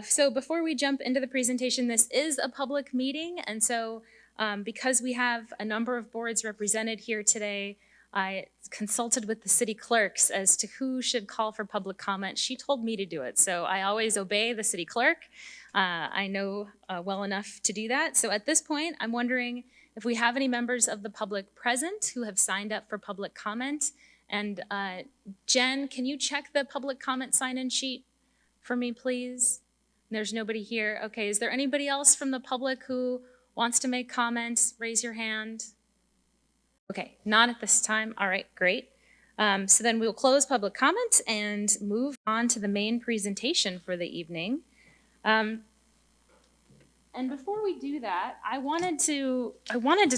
So before we jump into the presentation, this is a public meeting, and so because we have a number of boards represented here today, I consulted with the city clerks as to who should call for public comment. She told me to do it, so I always obey the city clerk. I know well enough to do that. So at this point, I'm wondering if we have any members of the public present who have signed up for public comment. And Jen, can you check the public comment sign-in sheet for me, please? There's nobody here. Okay, is there anybody else from the public who wants to make comments? Raise your hand. Okay, not at this time. All right, great. So then we'll close public comment and move on to the main presentation for the evening. And before we do that, I wanted to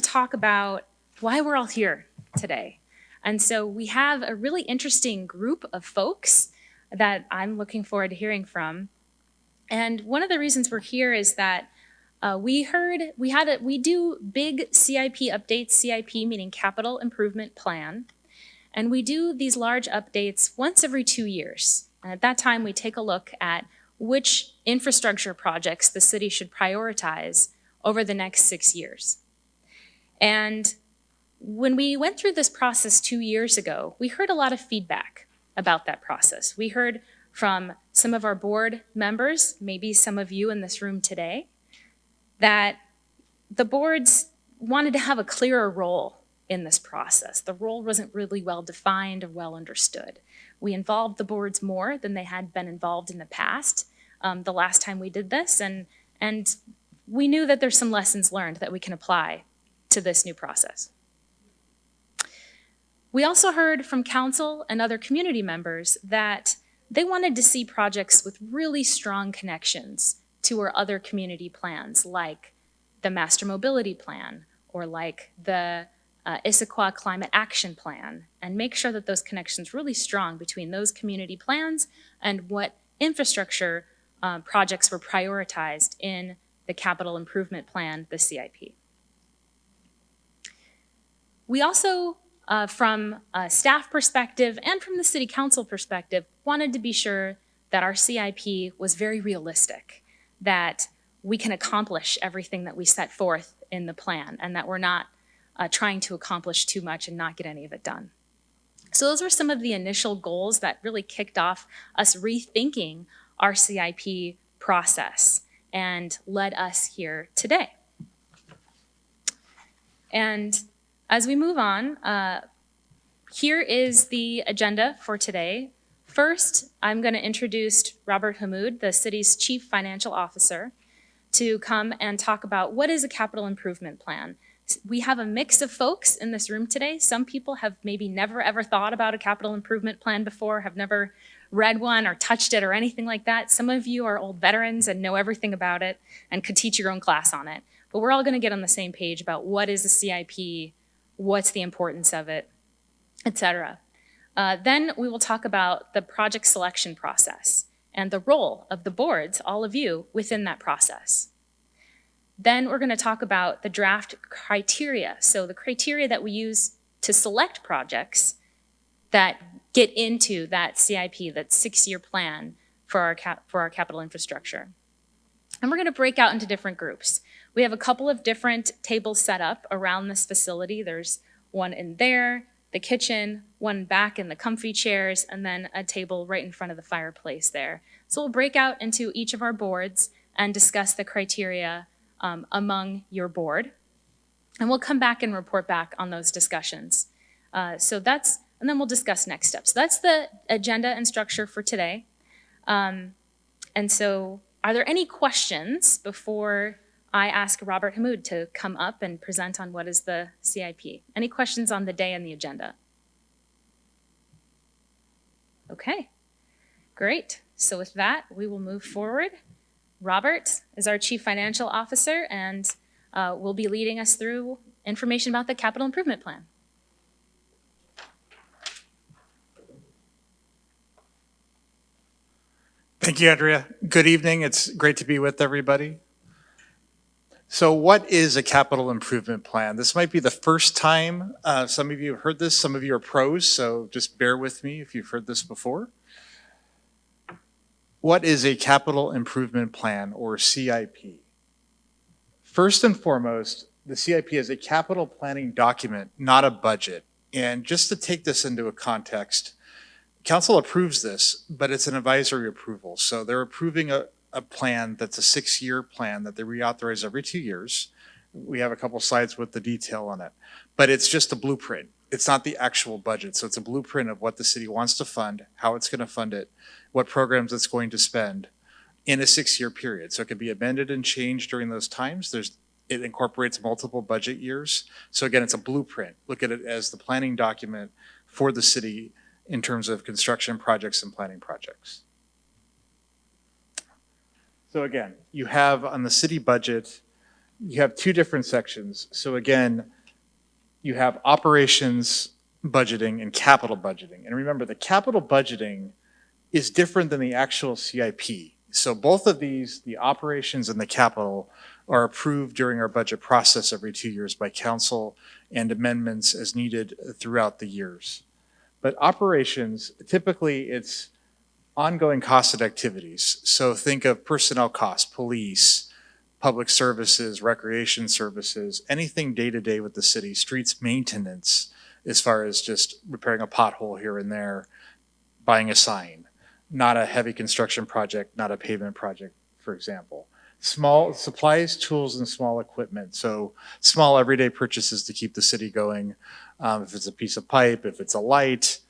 talk about why we're all here today. And so we have a really interesting group of folks that I'm looking forward to hearing from. And one of the reasons we're here is that we do big CIP updates, CIP meaning Capital Improvement Plan, and we do these large updates once every 2 years. And at that time, we take a look at which infrastructure projects the city should prioritize over the next 6 years. And when we went through this process 2 years ago, we heard a lot of feedback about that process. We heard from some of our board members, maybe some of you in this room today, that the boards wanted to have a clearer role in this process. The role wasn't really well defined or well understood. We involved the boards more than they had been involved in the past, the last time we did this, and we knew that there's some lessons learned that we can apply to this new process. We also heard from council and other community members that they wanted to see projects with really strong connections to our other community plans, like the Master Mobility Plan or like the Issaquah Climate Action Plan, and make sure that those connections really strong between those community plans and what infrastructure projects were prioritized in the Capital Improvement Plan, the CIP. We also, from a staff perspective and from the city council perspective, wanted to be sure that our CIP was very realistic, that we can accomplish everything that we set forth in the plan, and that we're not trying to accomplish too much and not get any of it done. So those were some of the initial goals that really kicked off us rethinking our CIP process and led us here today. And as we move on, here is the agenda for today. First, I'm going to introduce Robert Hammoud, the city's Chief Financial Officer, to come and talk about what is a capital improvement plan. We have a mix of folks in this room today. Some people have maybe never ever thought about a capital improvement plan before, have never read one or touched it or anything like that. Some of you are old veterans and know everything about it and could teach your own class on it. But we're all going to get on the same page about what is a CIP, what's the importance of it, etc. Then we will talk about the project selection process and the role of the boards, all of you, within that process. Then we're going to talk about the draft criteria, so the criteria that we use to select projects that get into that CIP, that 6-year plan for our capital infrastructure. And we're going to break out into different groups. We have a couple of different tables set up around this facility. There's one in there, the kitchen, one back in the comfy chairs, and then a table right in front of the fireplace there. So we'll break out into each of our boards and discuss the criteria among your board. And we'll come back and report back on those discussions. And then we'll discuss next steps. So that's the agenda and structure for today. And so are there any questions before I ask Robert Hammoud to come up and present on what is the CIP? Any questions on the day and the agenda? Okay, great. So with that, we will move forward. Robert is our Chief Financial Officer and will be leading us through information about the Capital Improvement Plan. Thank you, Andrea. Good evening. It's great to be with everybody. So what is a capital improvement plan? This might be the first time some of you have heard this. Some of you are pros, so just bear with me if you've heard this before. What is a capital improvement plan, or CIP? First and foremost, the CIP is a capital planning document, not a budget. And just to take this into a context, council approves this, but it's an advisory approval. So they're approving a plan that's a 6-year plan that they reauthorize every 2 years. We have a couple slides with the detail on it, but it's just a blueprint. It's not the actual budget. So it's a blueprint of what the city wants to fund, how it's going to fund it, what programs it's going to spend in a 6-year period. So it can be amended and changed during those times. It incorporates multiple budget years. So again, it's a blueprint. Look at it as the planning document for the city in terms of construction projects and planning projects. So again, you have on the city budget, you have 2 different sections. So again, you have operations budgeting and capital budgeting. And remember, the capital budgeting is different than the actual CIP. So both of these, the operations and the capital, are approved during our budget process every 2 years by council and amendments as needed throughout the years. But operations, typically it's ongoing costs and activities. So think of personnel costs, police, public services, recreation services, anything day-to-day with the city, streets maintenance, as far as just repairing a pothole here and there, buying a sign, not a heavy construction project, not a pavement project, for example. Small supplies, tools, and small equipment. So small everyday purchases to keep the city going. If it's a piece of pipe, if it's a light,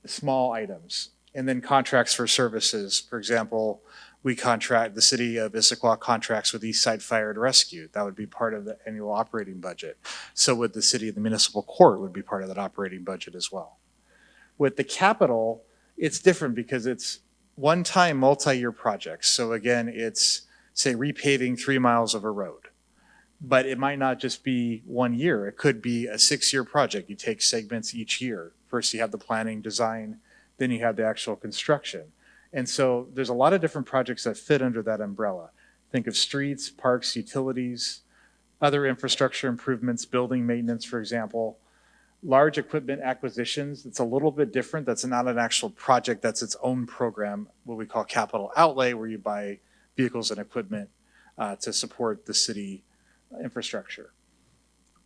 small items. And then contracts for services. For example, the city of Issaquah contracts with Eastside Fire and Rescue. That would be part of the annual operating budget. So would the city of the municipal court would be part of that operating budget as well. With the capital, it's different because it's one-time multi-year projects. So again, it's say repaving 3 miles of a road. But it might not just be 1 year. It could be a 6-year project. You take segments each year. First you have the planning, design, then you have the actual construction. And so there's a lot of different projects that fit under that umbrella. Think of streets, parks, utilities, other infrastructure improvements, building maintenance, for example. Large equipment acquisitions, it's a little bit different. That's not an actual project, that's its own program, what we call capital outlay, where you buy vehicles and equipment to support the city infrastructure.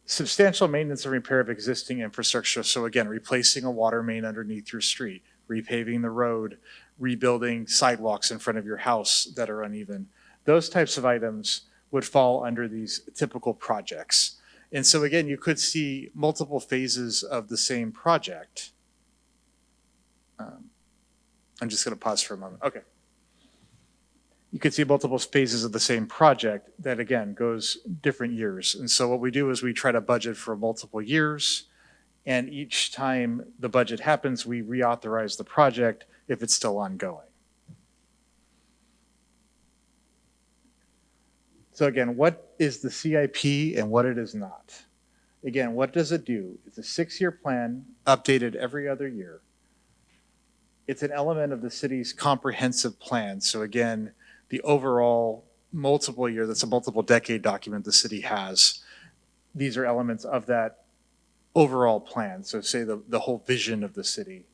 Substantial maintenance and repair of existing infrastructure. So again, replacing a water main underneath your street, repaving the road, rebuilding sidewalks in front of your house that are uneven. Those types of items would fall under these typical projects. And so again, you could see multiple phases of the same project. I'm just going to pause for a moment. Okay. You could see multiple phases of the same project that, again, goes different years. And so what we do is we try to budget for multiple years, and each time the budget happens, we reauthorize the project if it's still ongoing. So again, what is the CIP and what it is not? Again, what does it do? It's a 6-year plan, updated every other year. It's an element of the city's comprehensive plan. So again, the overall multiple year, that's a multiple decade document the city has. These are elements of that overall plan. So say the whole vision of the city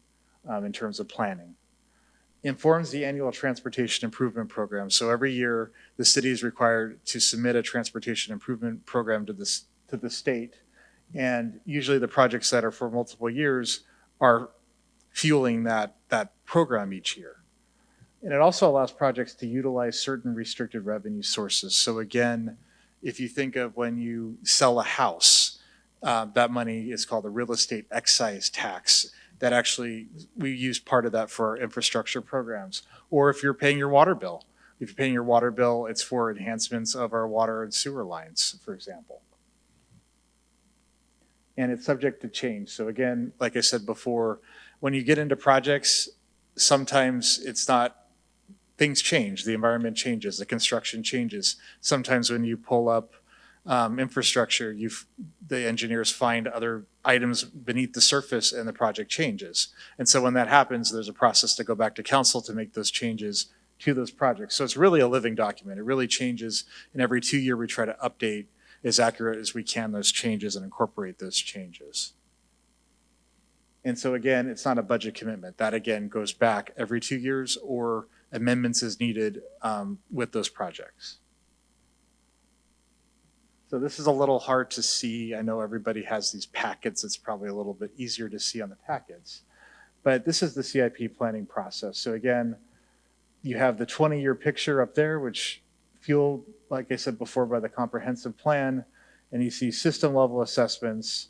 in terms of planning. Informs the annual transportation improvement program. So every year the city is required to submit a transportation improvement program to the state. And usually the projects that are for multiple years are fueling that program each year. And it also allows projects to utilize certain restricted revenue sources. So again, if you think of when you sell a house, that money is called the real estate excise tax. That actually, we use part of that for our infrastructure programs. Or if you're paying your water bill. If you're paying your water bill, it's for enhancements of our water and sewer lines, for example. And it's subject to change. So again, like I said before, when you get into projects, sometimes it's not, things change, the environment changes, the construction changes. Sometimes when you pull up infrastructure, the engineers find other items beneath the surface and the project changes. And so when that happens, there's a process to go back to council to make those changes to those projects. So it's really a living document. It really changes, and every 2 years we try to update as accurate as we can those changes and incorporate those changes. And so again, it's not a budget commitment. That again goes back every 2 years, or amendments as needed with those projects. So this is a little hard to see. I know everybody has these packets. It's probably a little bit easier to see on the packets. But this is the CIP planning process. So again, you have the 20-year picture up there, which fueled, like I said before, by the comprehensive plan. And you see system level assessments.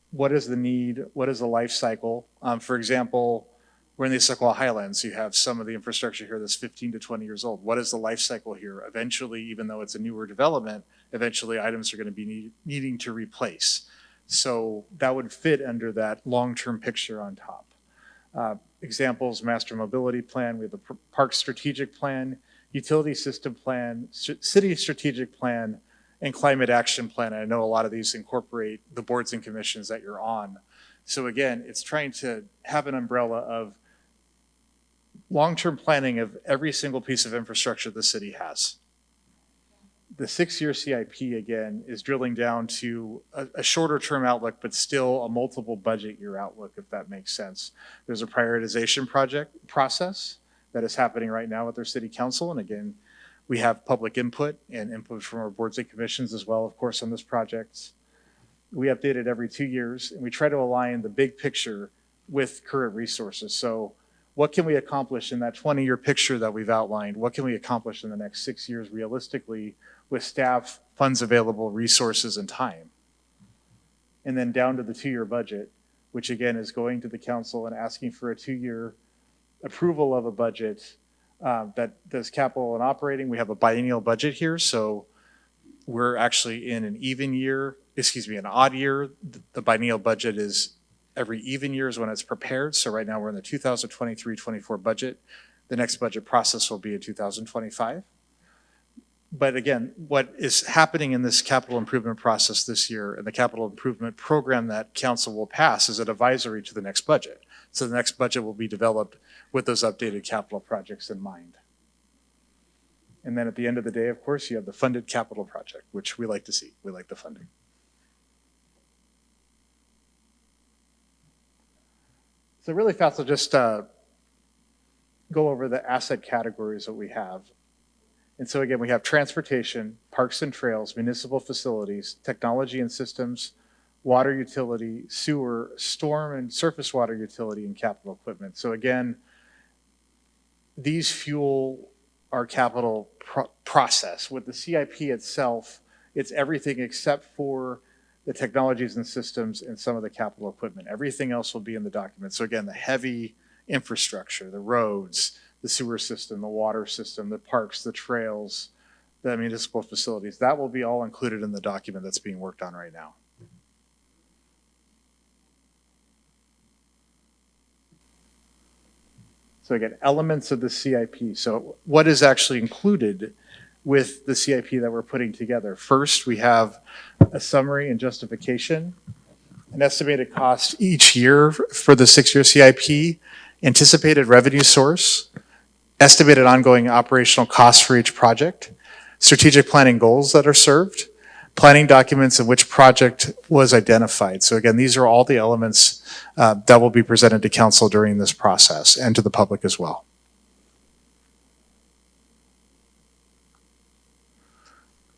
What is the need? What is the life cycle? For example, we're in the Issaquah Highlands. You have some of the infrastructure here that's 15 to 20 years old. What is the life cycle here? Eventually, even though it's a newer development, eventually items are going to be needing to replace. So that would fit under that long-term picture on top. Examples, master mobility plan, we have the park strategic plan, utility system plan, city strategic plan, and climate action plan. I know a lot of these incorporate the boards and commissions that you're on. So again, it's trying to have an umbrella of long-term planning of every single piece of infrastructure the city has. The 6-year CIP, again, is drilling down to a shorter term outlook, but still a multiple budget year outlook, if that makes sense. There's a prioritization process that is happening right now with our city council. And again, we have public input and input from our boards and commissions as well, of course, on this project. We update it every 2 years, and we try to align the big picture with current resources. So what can we accomplish in that 20-year picture that we've outlined? What can we accomplish in the next 6 years realistically with staff, funds available, resources, and time? And then down to the 2-year budget, which again is going to the council and asking for a 2-year approval of a budget that does capital and operating. We have a biennial budget here, so we're actually in an an odd year. The biennial budget is every even year is when it's prepared. So right now we're in the 2023-24 budget. The next budget process will be in 2025. But again, what is happening in this capital improvement process this year and the capital improvement program that council will pass is an advisory to the next budget. So the next budget will be developed with those updated capital projects in mind. And then at the end of the day, of course, you have the funded capital project, which we like to see. We like the funding. So really fast, I'll just go over the asset categories that we have. And so again, we have transportation, parks and trails, municipal facilities, technology and systems, water utility, sewer, storm and surface water utility, and capital equipment. So again, these fuel our capital process. With the CIP itself, it's everything except for the technologies and systems and some of the capital equipment. Everything else will be in the document. So again, the heavy infrastructure, the roads, the sewer system, the water system, the parks, the trails, the municipal facilities, that will be all included in the document that's being worked on right now. So again, elements of the CIP. So what is actually included with the CIP that we're putting together? First, we have a summary and justification, an estimated cost each year for the 6-year CIP, anticipated revenue source, estimated ongoing operational costs for each project, strategic planning goals that are served, planning documents in which project was identified. So again, these are all the elements that will be presented to council during this process and to the public as well.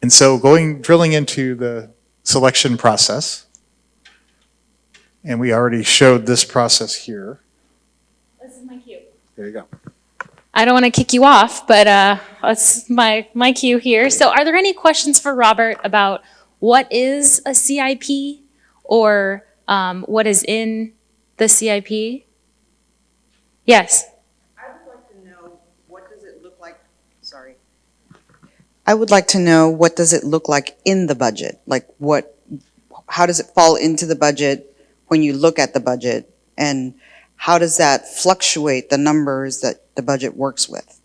And so drilling into the selection process, and we already showed this process here. This is my cue. There you go. I don't want to kick you off, but that's my cue here. So are there any questions for Robert about what is a CIP or what is in the CIP? Yes. I would like to know, what does it look like? Sorry. I would like to know, what does it look like in the budget? Like how does it fall into the budget when you look at the budget? And how does that fluctuate the numbers that the budget works with?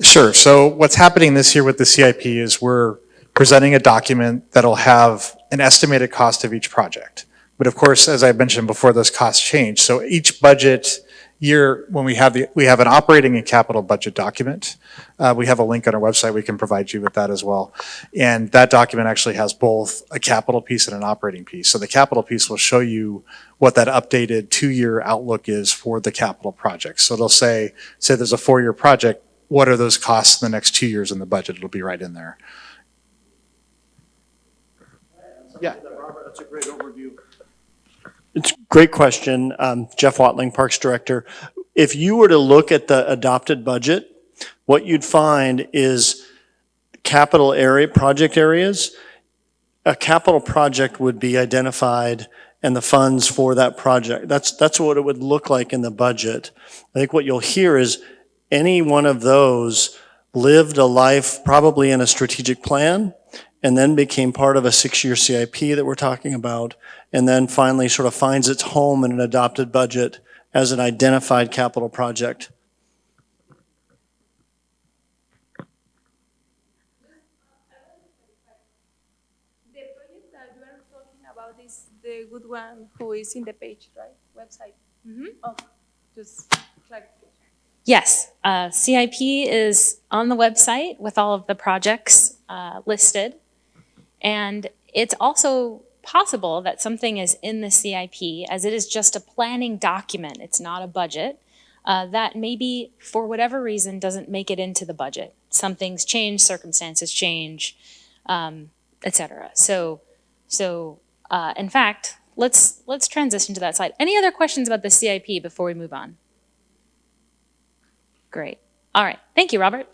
Sure. So what's happening this year with the CIP is we're presenting a document that'll have an estimated cost of each project. But of course, as I mentioned before, those costs change. So each budget when we have an operating and capital budget document. We have a link on our website. We can provide you with that as well. And that document actually has both a capital piece and an operating piece. So the capital piece will show you what that updated 2-year outlook is for the capital projects. So it'll say there's a 4-year project, what are those costs in the next 2 years in the budget? It'll be right in there. Yeah. Robert, that's a great overview. It's a great question. Jeff Watling, Parks Director. If you were to look at the adopted budget, what you'd find is capital area, project areas. A capital project would be identified and the funds for that project. That's what it would look like in the budget. I think what you'll hear is any one of those lived a life probably in a strategic plan and then became part of a 6-year CIP that we're talking about, and then finally sort of finds its home in an adopted budget as an identified capital project. The project that you are talking about is the good one who is in the page, right? Website. Mm-hmm. Oh, just clarification. Yes, CIP is on the website with all of the projects listed. And it's also possible that something is in the CIP, as it is just a planning document, it's not a budget, that maybe for whatever reason doesn't make it into the budget. Some things change, circumstances change, etc. So in fact, let's transition to that slide. Any other questions about the CIP before we move on? Great. All right. Thank you, Robert.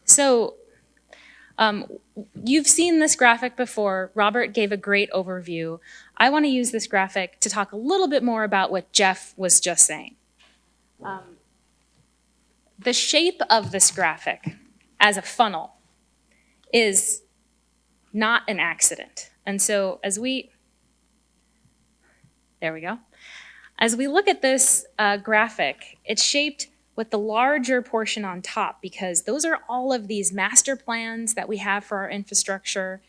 So you've seen this graphic before. Robert gave a great overview. I want to use this graphic to talk a little bit more about what Jeff was just saying. The shape of this graphic as a funnel is not an accident. And so there we go. As we look at this graphic, it's shaped with the larger portion on top, because those are all of these master plans that we have for our infrastructure,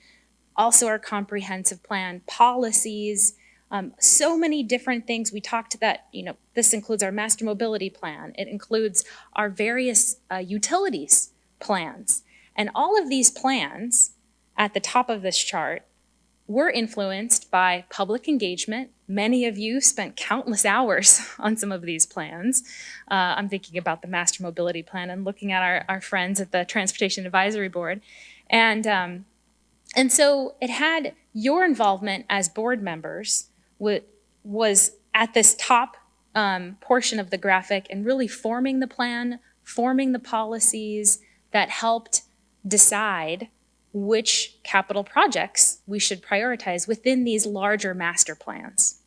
also our comprehensive plan, policies, so many different things. We talked that, this includes our master mobility plan. It includes our various utilities plans. And all of these plans at the top of this chart were influenced by public engagement. Many of you spent countless hours on some of these plans. I'm thinking about the Master Mobility Plan and looking at our friends at the Transportation Advisory Board. And so it had your involvement as board members was at this top portion of the graphic and really forming the plan, forming the policies that helped decide which capital projects we should prioritize within these larger master plans.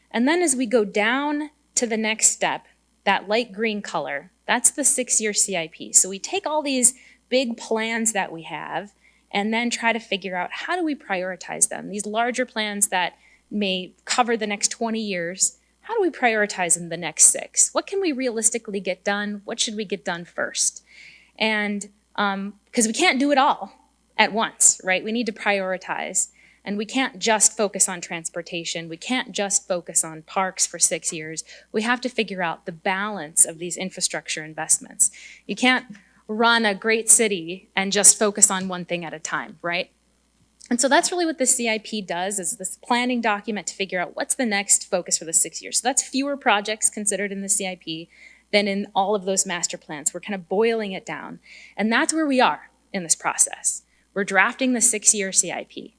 And then as we go down to the next step, that light green color, that's the 6-year CIP. So we take all these big plans that we have and then try to figure out how do we prioritize them? These larger plans that may cover the next 20 years, how do we prioritize in the next 6? What can we realistically get done? What should we get done first? And because we can't do it all at once, right? We need to prioritize, and we can't just focus on transportation. We can't just focus on parks for 6 years. We have to figure out the balance of these infrastructure investments. You can't run a great city and just focus on one thing at a time, right? And so that's really what the CIP does, is this planning document to figure out what's the next focus for the 6 years. So that's fewer projects considered in the CIP than in all of those master plans. We're kind of boiling it down. And that's where we are in this process. We're drafting the 6-year CIP.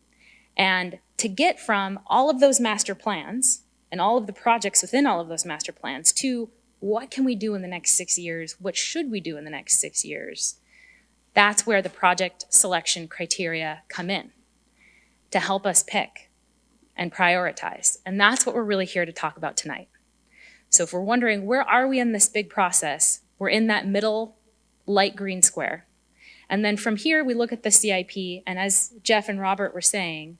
And to get from all of those master plans and all of the projects within all of those master plans to what can we do in the next 6 years? What should we do in the next 6 years? That's where the project selection criteria come in to help us pick and prioritize. And that's what we're really here to talk about tonight. So if we're wondering, where are we in this big process? We're in that middle light green square. And then from here, we look at the CIP, and as Jeff and Robert were saying,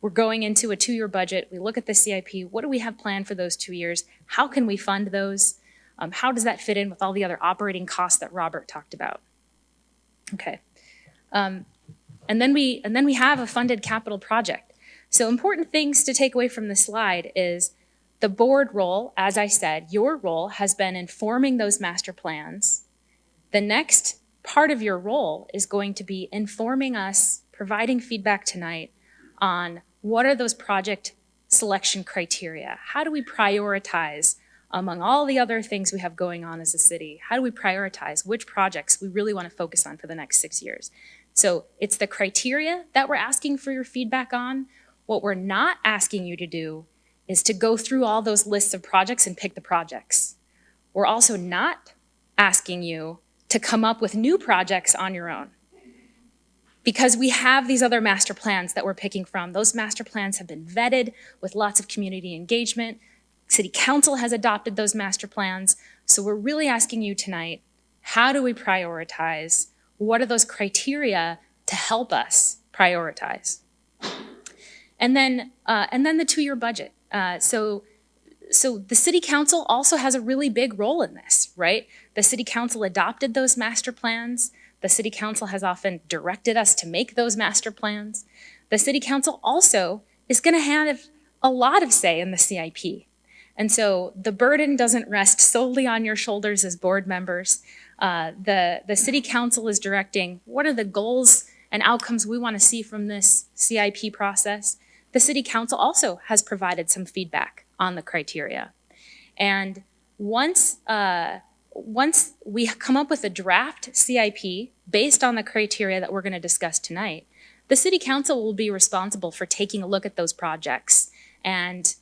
we're going into a 2-year budget. We look at the CIP. What do we have planned for those 2 years? How can we fund those? How does that fit in with all the other operating costs that Robert talked about? Okay. And then we have a funded capital project. So important things to take away from this slide is the board role, as I said, your role has been informing those master plans. The next part of your role is going to be informing us, providing feedback tonight on what are those project selection criteria? How do we prioritize among all the other things we have going on as a city? How do we prioritize which projects we really want to focus on for the next 6 years? So it's the criteria that we're asking for your feedback on. What we're not asking you to do is to go through all those lists of projects and pick the projects. We're also not asking you to come up with new projects on your own, because we have these other master plans that we're picking from. Those master plans have been vetted with lots of community engagement. City Council has adopted those master plans. So we're really asking you tonight, how do we prioritize? What are those criteria to help us prioritize? And then the 2-year budget. So the City Council also has a really big role in this, right? The City Council adopted those master plans. The City Council has often directed us to make those master plans. The City Council also is going to have a lot of say in the CIP. And so the burden doesn't rest solely on your shoulders as board members. The City Council is directing what are the goals and outcomes we want to see from this CIP process. The City Council also has provided some feedback on the criteria. And once we come up with a draft CIP based on the criteria that we're going to discuss tonight, the City Council will be responsible for taking a look at those projects and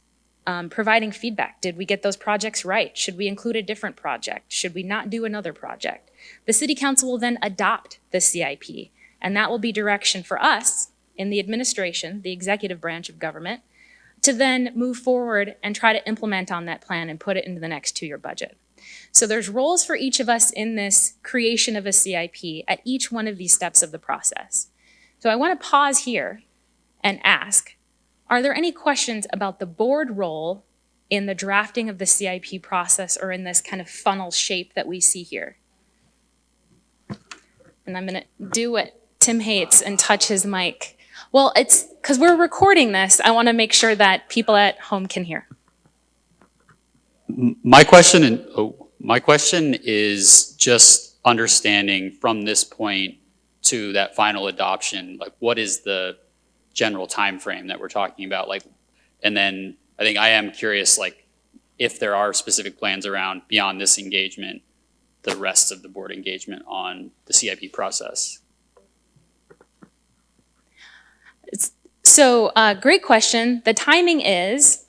providing feedback. Did we get those projects right? Should we include a different project? Should we not do another project? The City Council will then adopt the CIP, and that will be direction for us in the administration, the executive branch of government, to then move forward and try to implement on that plan and put it into the next 2-year budget. So there's roles for each of us in this creation of a CIP at each one of these steps of the process. So I want to pause here and ask, are there any questions about the board role in the drafting of the CIP process or in this kind of funnel shape that we see here? And I'm going to do what Tim hates and touch his mic. Well, it's because we're recording this. I want to make sure that people at home can hear. My question is just understanding from this point to that final adoption, like what is the general time frame that we're talking about? Like, and then I think I am curious, like if there are specific plans around beyond this engagement, the rest of the board engagement on the CIP process. So great question. The timing is,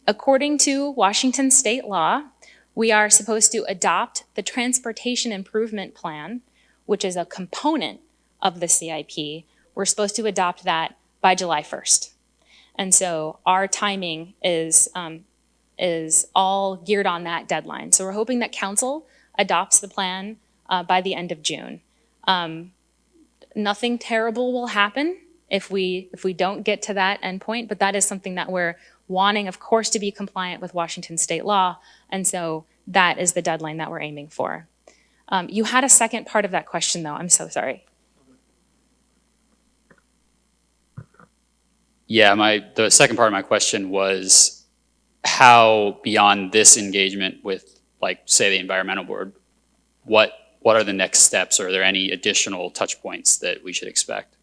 according to Washington state law, we are supposed to adopt the Transportation Improvement Plan, which is a component of the CIP. We're supposed to adopt that by July 1st. And so our timing is all geared on that deadline. So we're hoping that council adopts the plan by the end of June. Nothing terrible will happen if we don't get to that endpoint, but that is something that we're wanting, of course, to be compliant with Washington state law. And so that is the deadline that we're aiming for. You had a second part of that question, though. I'm so sorry. Yeah, the second part of my question was how beyond this engagement with, like, say, the environmental board, what are the next steps? Or are there any additional touch points that we should expect?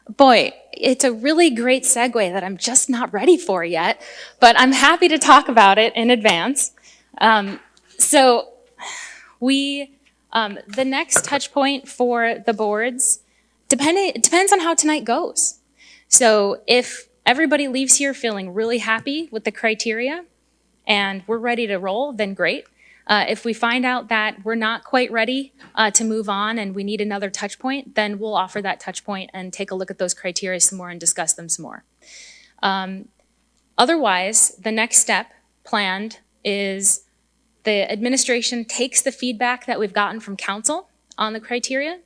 Boy, it's a really great segue that I'm just not ready for yet, but I'm happy to talk about it in advance. So the next touch point for the boards, it depends on how tonight goes. So if everybody leaves here feeling really happy with the criteria and we're ready to roll, then great. If we find out that we're not quite ready to move on and we need another touch point, then we'll offer that touch point and take a look at those criteria some more and discuss them some more. Otherwise, the next step planned is the administration takes the feedback that we've gotten from council on the criteria.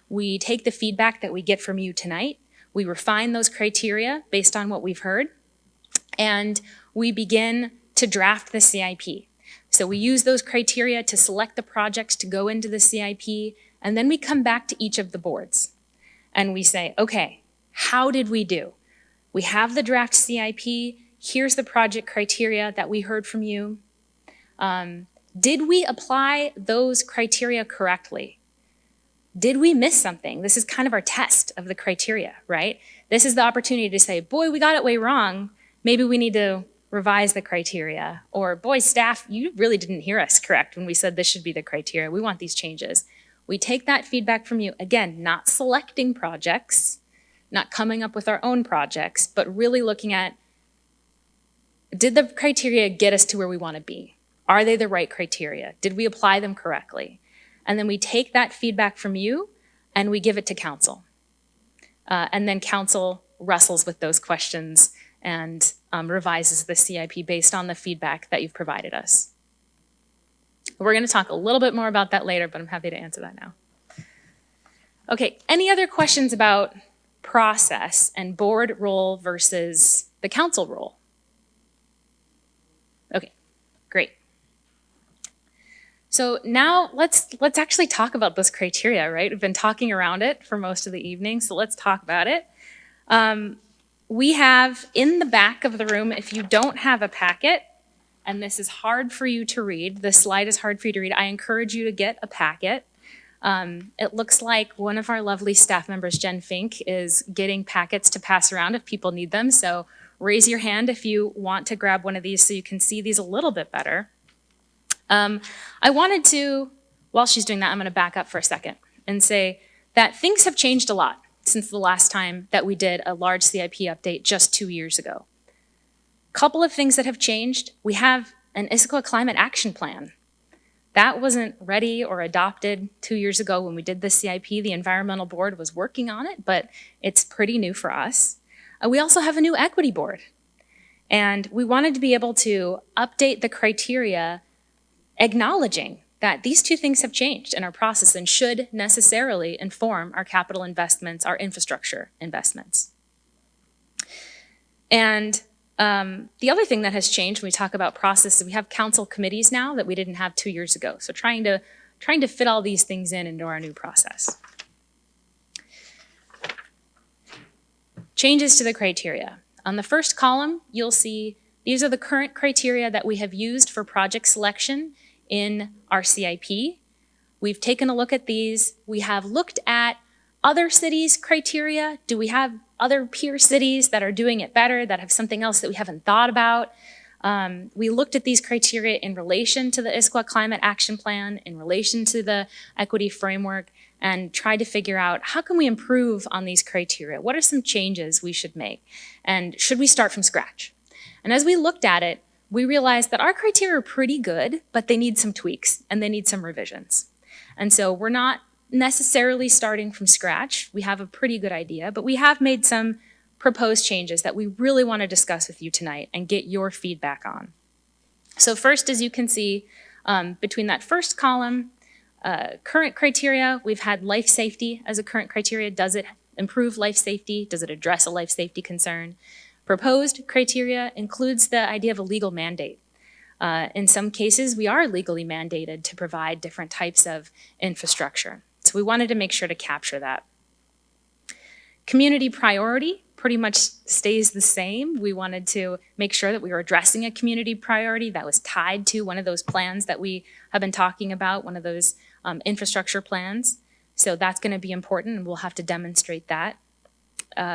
We take the feedback that we get from you tonight. We refine those criteria based on what we've heard, and we begin to draft the CIP. So we use those criteria to select the projects to go into the CIP, and then we come back to each of the boards. and we say, okay, how did we do? We have the draft CIP. Here's the project criteria that we heard from you. Did we apply those criteria correctly? Did we miss something? This is kind of our test of the criteria, right? This is the opportunity to say, boy, we got it way wrong. Maybe we need to revise the criteria. Or, boy, staff, you really didn't hear us correct when we said this should be the criteria. We want these changes. We take that feedback from you. Again, not selecting projects, not coming up with our own projects, but really looking at, did the criteria get us to where we want to be? Are they the right criteria? Did we apply them correctly? And then we take that feedback from you and we give it to council. And then council wrestles with those questions and revises the CIP based on the feedback that you've provided us. We're going to talk a little bit more about that later, but I'm happy to answer that now. Okay, any other questions about process and board role versus the council role? Okay, great. So now let's actually talk about those criteria, right? We've been talking around it for most of the evening, so let's talk about it. We have in the back of the room, if you don't have a packet, and this is hard for you to read, this slide is hard for you to read, I encourage you to get a packet. It looks like one of our lovely staff members, Jen Fink, is getting packets to pass around if people need them. So raise your hand if you want to grab one of these so you can see these a little bit better. I wanted to, while she's doing that, I'm going to back up for a second and say that things have changed a lot since the last time that we did a large CIP update just 2 years ago. Couple of things that have changed. We have an Issaquah Climate Action Plan. That wasn't ready or adopted 2 years ago when we did the CIP. The Environmental Board was working on it, but it's pretty new for us. We also have a new Equity Board. And we wanted to be able to update the criteria acknowledging that these two things have changed in our process and should necessarily inform our capital investments, our infrastructure investments. And the other thing that has changed when we talk about process is we have council committees now that we didn't have 2 years ago. So trying to fit all these things into our new process. Changes to the criteria. On the first column, you'll see these are the current criteria that we have used for project selection in our CIP. We've taken a look at these. We have looked at other cities' criteria. Do we have other peer cities that are doing it better, that have something else that we haven't thought about? We looked at these criteria in relation to the Issaquah Climate Action Plan, in relation to the equity framework, and tried to figure out how can we improve on these criteria? What are some changes we should make? And should we start from scratch? And as we looked at it, we realized that our criteria are pretty good, but they need some tweaks and they need some revisions. And so we're not necessarily starting from scratch. We have a pretty good idea, but we have made some proposed changes that we really want to discuss with you tonight and get your feedback on. So first, as you can see, between that first column, current criteria, we've had life safety as a current criteria. Does it improve life safety? Does it address a life safety concern? Proposed criteria includes the idea of a legal mandate. In some cases, we are legally mandated to provide different types of infrastructure. So we wanted to make sure to capture that. Community priority pretty much stays the same. We wanted to make sure that we were addressing a community priority that was tied to one of those plans that we have been talking about, one of those infrastructure plans. So that's going to be important, and we'll have to demonstrate that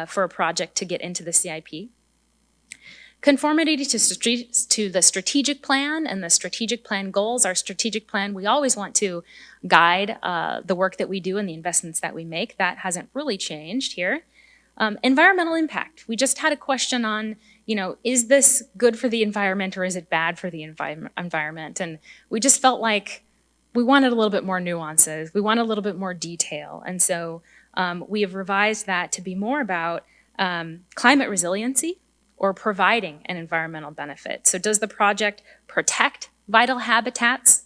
for a project to get into the CIP. Conformity to the strategic plan and the strategic plan goals. Our strategic plan, we always want to guide the work that we do and the investments that we make. That hasn't really changed here. Environmental impact. We just had a question on, is this good for the environment or is it bad for the environment? And we just felt like we wanted a little bit more nuances. We wanted a little bit more detail. And so we have revised that to be more about climate resiliency or providing an environmental benefit. So does the project protect vital habitats,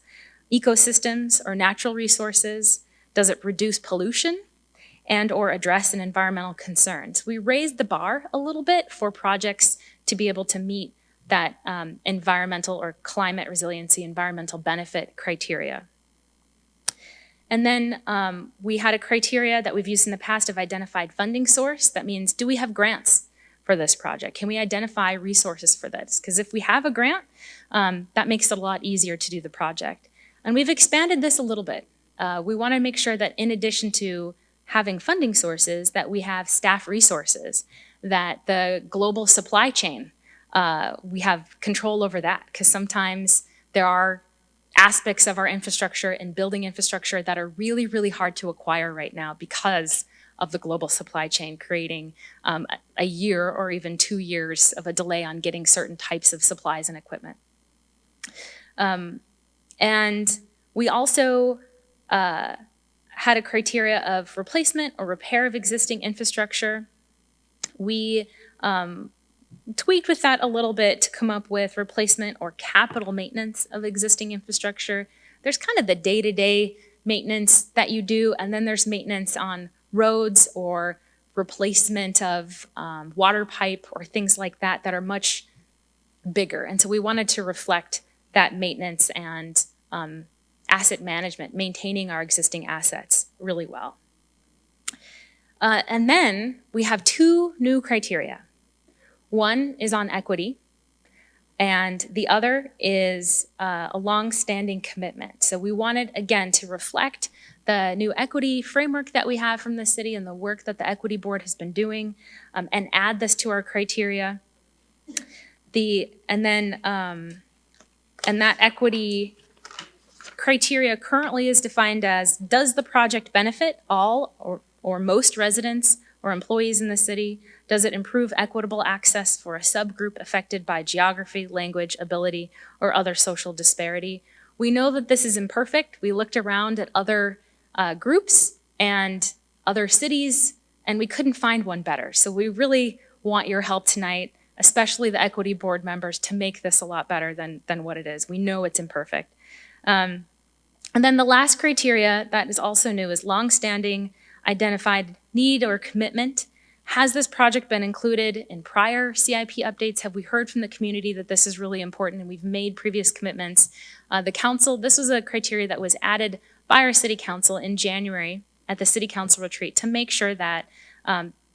ecosystems, or natural resources? Does it reduce pollution and or address an environmental concerns? We raised the bar a little bit for projects to be able to meet that environmental or climate resiliency, environmental benefit criteria. And then we had a criteria that we've used in the past of identified funding source. That means, do we have grants for this project? Can we identify resources for this? Because if we have a grant, that makes it a lot easier to do the project. And we've expanded this a little bit. We want to make sure that in addition to having funding sources, that we have staff resources, that the global supply chain, we have control over that, because sometimes there are aspects of our infrastructure and building infrastructure that are really, really hard to acquire right now because of the global supply chain, creating a year or even 2 years of a delay on getting certain types of supplies and equipment. And we also had a criteria of replacement or repair of existing infrastructure. We tweaked with that a little bit to come up with replacement or capital maintenance of existing infrastructure. There's kind of the day-to-day maintenance that you do, and then there's maintenance on roads or replacement of water pipe or things like that that are much bigger. And so we wanted to reflect that maintenance and asset management, maintaining our existing assets really well. And then we have 2 new criteria. One is on equity, and the other is a long-standing commitment. So we wanted, again, to reflect the new equity framework that we have from the city and the work that the Equity Board has been doing, and add this to our criteria. And that equity criteria currently is defined as, does the project benefit all or most residents or employees in the city? Does it improve equitable access for a subgroup affected by geography, language, ability, or other social disparity? We know that this is imperfect. We looked around at other groups and other cities, and we couldn't find one better. So we really want your help tonight, especially the Equity Board members, to make this a lot better than what it is. We know it's imperfect. And then the last criteria that is also new is longstanding identified need or commitment. Has this project been included in prior CIP updates? Have we heard from the community that this is really important and we've made previous commitments? The council, this was a criteria that was added by our city council in January at the city council retreat to make sure that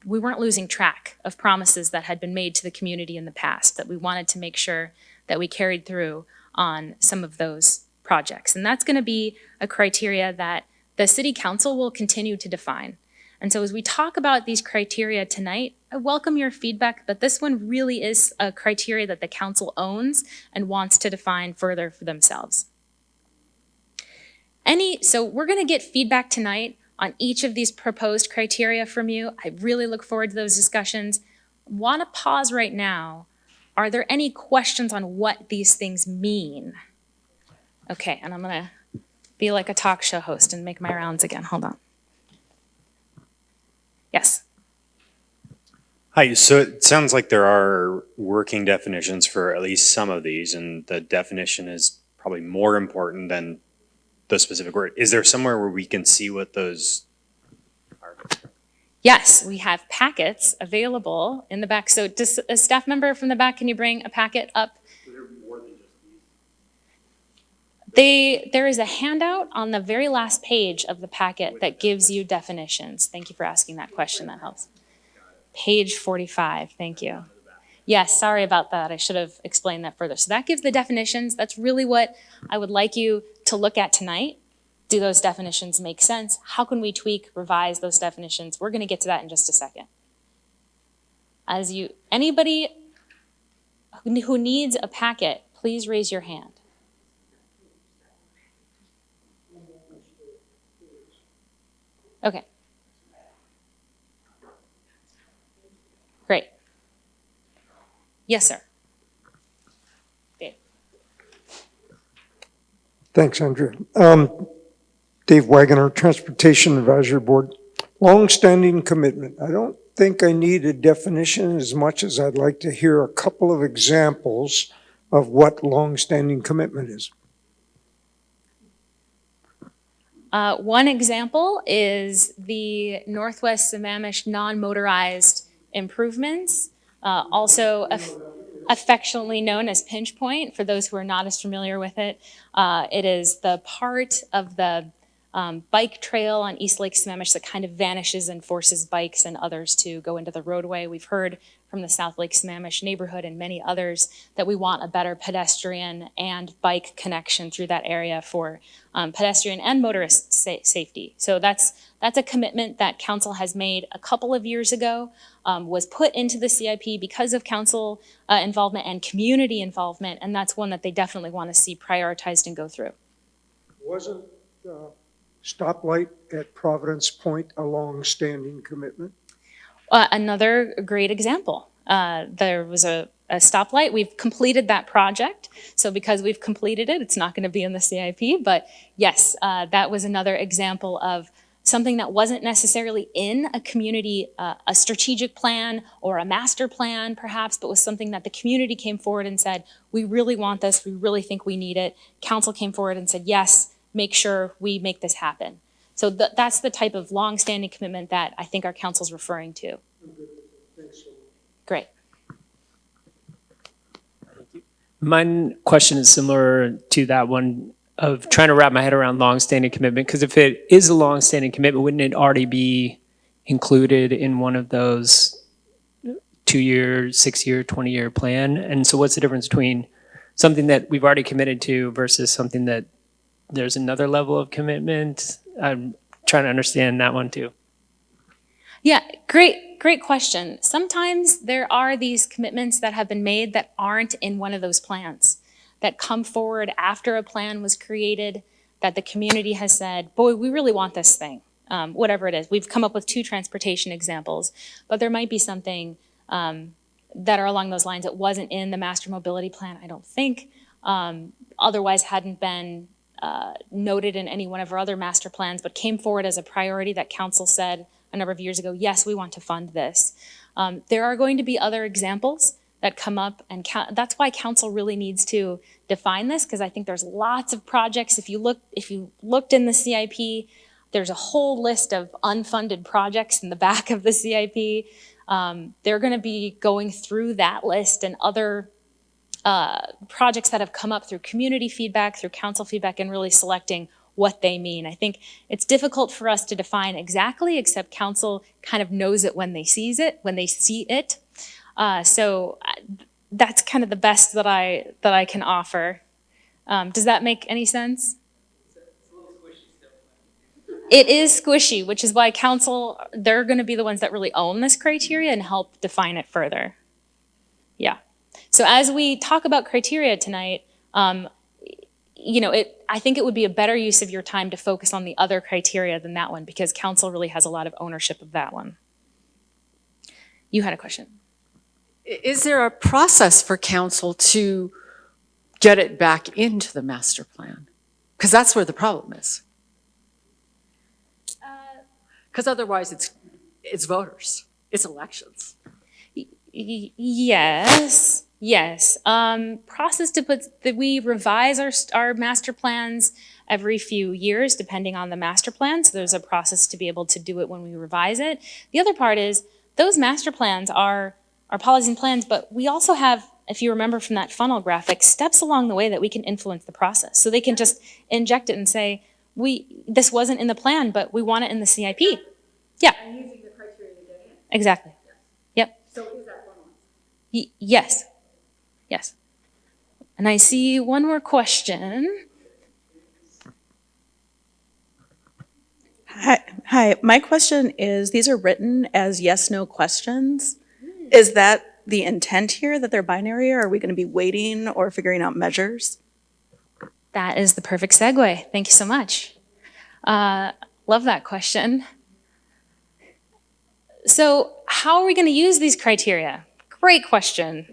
we weren't losing track of promises that had been made to the community in the past, that we wanted to make sure that we carried through on some of those projects. And that's going to be a criteria that the city council will continue to define. And so as we talk about these criteria tonight, I welcome your feedback, but this one really is a criteria that the council owns and wants to define further for themselves. So we're going to get feedback tonight on each of these proposed criteria from you. I really look forward to those discussions. Want to pause right now. Are there any questions on what these things mean? Okay, and I'm going to be like a talk show host and make my rounds again. Hold on. Yes. Hi, so it sounds like there are working definitions for at least some of these, and the definition is probably more important than the specific word. Is there somewhere where we can see what those are? Yes, we have packets available in the back. So does a staff member from the back, can you bring a packet up? There is a handout on the very last page of the packet that gives you definitions. Thank you for asking that question, that helps. Page 45, thank you. Yes, sorry about that. I should have explained that further. So that gives the definitions. That's really what I would like you to look at tonight. Do those definitions make sense? How can we tweak, revise those definitions? We're going to get to that in just a second. Anybody who needs a packet, please raise your hand. Okay. Great. Yes, sir. Dave. Thanks, Andrea. Dave Wagoner, Transportation Advisory Board. Long-standing commitment. I don't think I need a definition as much as I'd like to hear a couple of examples of what long-standing commitment is. One example is the Northwest Sammamish non-motorized improvements, also affectionately known as Pinch Point, for those who are not as familiar with it. It is the part of the bike trail on East Lake Sammamish that kind of vanishes and forces bikes and others to go into the roadway. We've heard from the South Lake Sammamish neighborhood and many others that we want a better pedestrian and bike connection through that area for pedestrian and motorist safety. So that's a commitment that council has made a couple of years ago, was put into the CIP because of council involvement and community involvement, and that's one that they definitely want to see prioritized and go through. Wasn't the stoplight at Providence Point a long-standing commitment? Another great example. There was a stoplight. We've completed that project. So because we've completed it, it's not going to be in the CIP. But yes, that was another example of something that wasn't necessarily in a community, a strategic plan or a master plan perhaps, but was something that the community came forward and said, we really want this. We really think we need it. Council came forward and said, yes, make sure we make this happen. So that's the type of long-standing commitment that I think our council's referring to. Great. My question is similar to that one of trying to wrap my head around long-standing commitment, because if it is a long-standing commitment, wouldn't it already be included in one of those 2-year, 6-year, 20-year plan? And so what's the difference between something that we've already committed to versus something that there's another level of commitment? I'm trying to understand that one too. Yeah, great question. Sometimes there are these commitments that have been made that aren't in one of those plans, that come forward after a plan was created, that the community has said, boy, we really want this thing, whatever it is. We've come up with 2 transportation examples, but there might be something that are along those lines that wasn't in the master mobility plan, I don't think, otherwise hadn't been noted in any one of our other master plans, but came forward as a priority that council said a number of years ago, yes, we want to fund this. There are going to be other examples that come up, and that's why council really needs to define this, because I think there's lots of projects. If you looked in the CIP, there's a whole list of unfunded projects in the back of the CIP. They're going to be going through that list and other projects that have come up through community feedback, through council feedback, and really selecting what they mean. I think it's difficult for us to define exactly, except council kind of knows it when they see it. So that's kind of the best that I can offer. Does that make any sense? It is squishy, which is why council, they're going to be the ones that really own this criteria and help define it further. Yeah. So as we talk about criteria tonight, I think it would be a better use of your time to focus on the other criteria than that one, because council really has a lot of ownership of that one. You had a question. Is there a process for council to get it back into the master plan? Because that's where the problem is. Because otherwise it's voters, it's elections. Yes. Process to put that we revise our master plans every few years, depending on the master plan. So there's a process to be able to do it when we revise it. The other part is those master plans are policies and plans, but we also have, if you remember from that funnel graphic, steps along the way that we can influence the process. So they can just inject it and say, this wasn't in the plan, but we want it in the CIP. Yeah. And using the criteria to get in. Exactly. Yep. So is that one? Yes. And I see one more question. Hi. My question is, these are written as yes/no questions. Is that the intent here, that they're binary, or are we going to be waiting or figuring out measures? That is the perfect segue. Thank you so much. Love that question. So how are we going to use these criteria? Great question.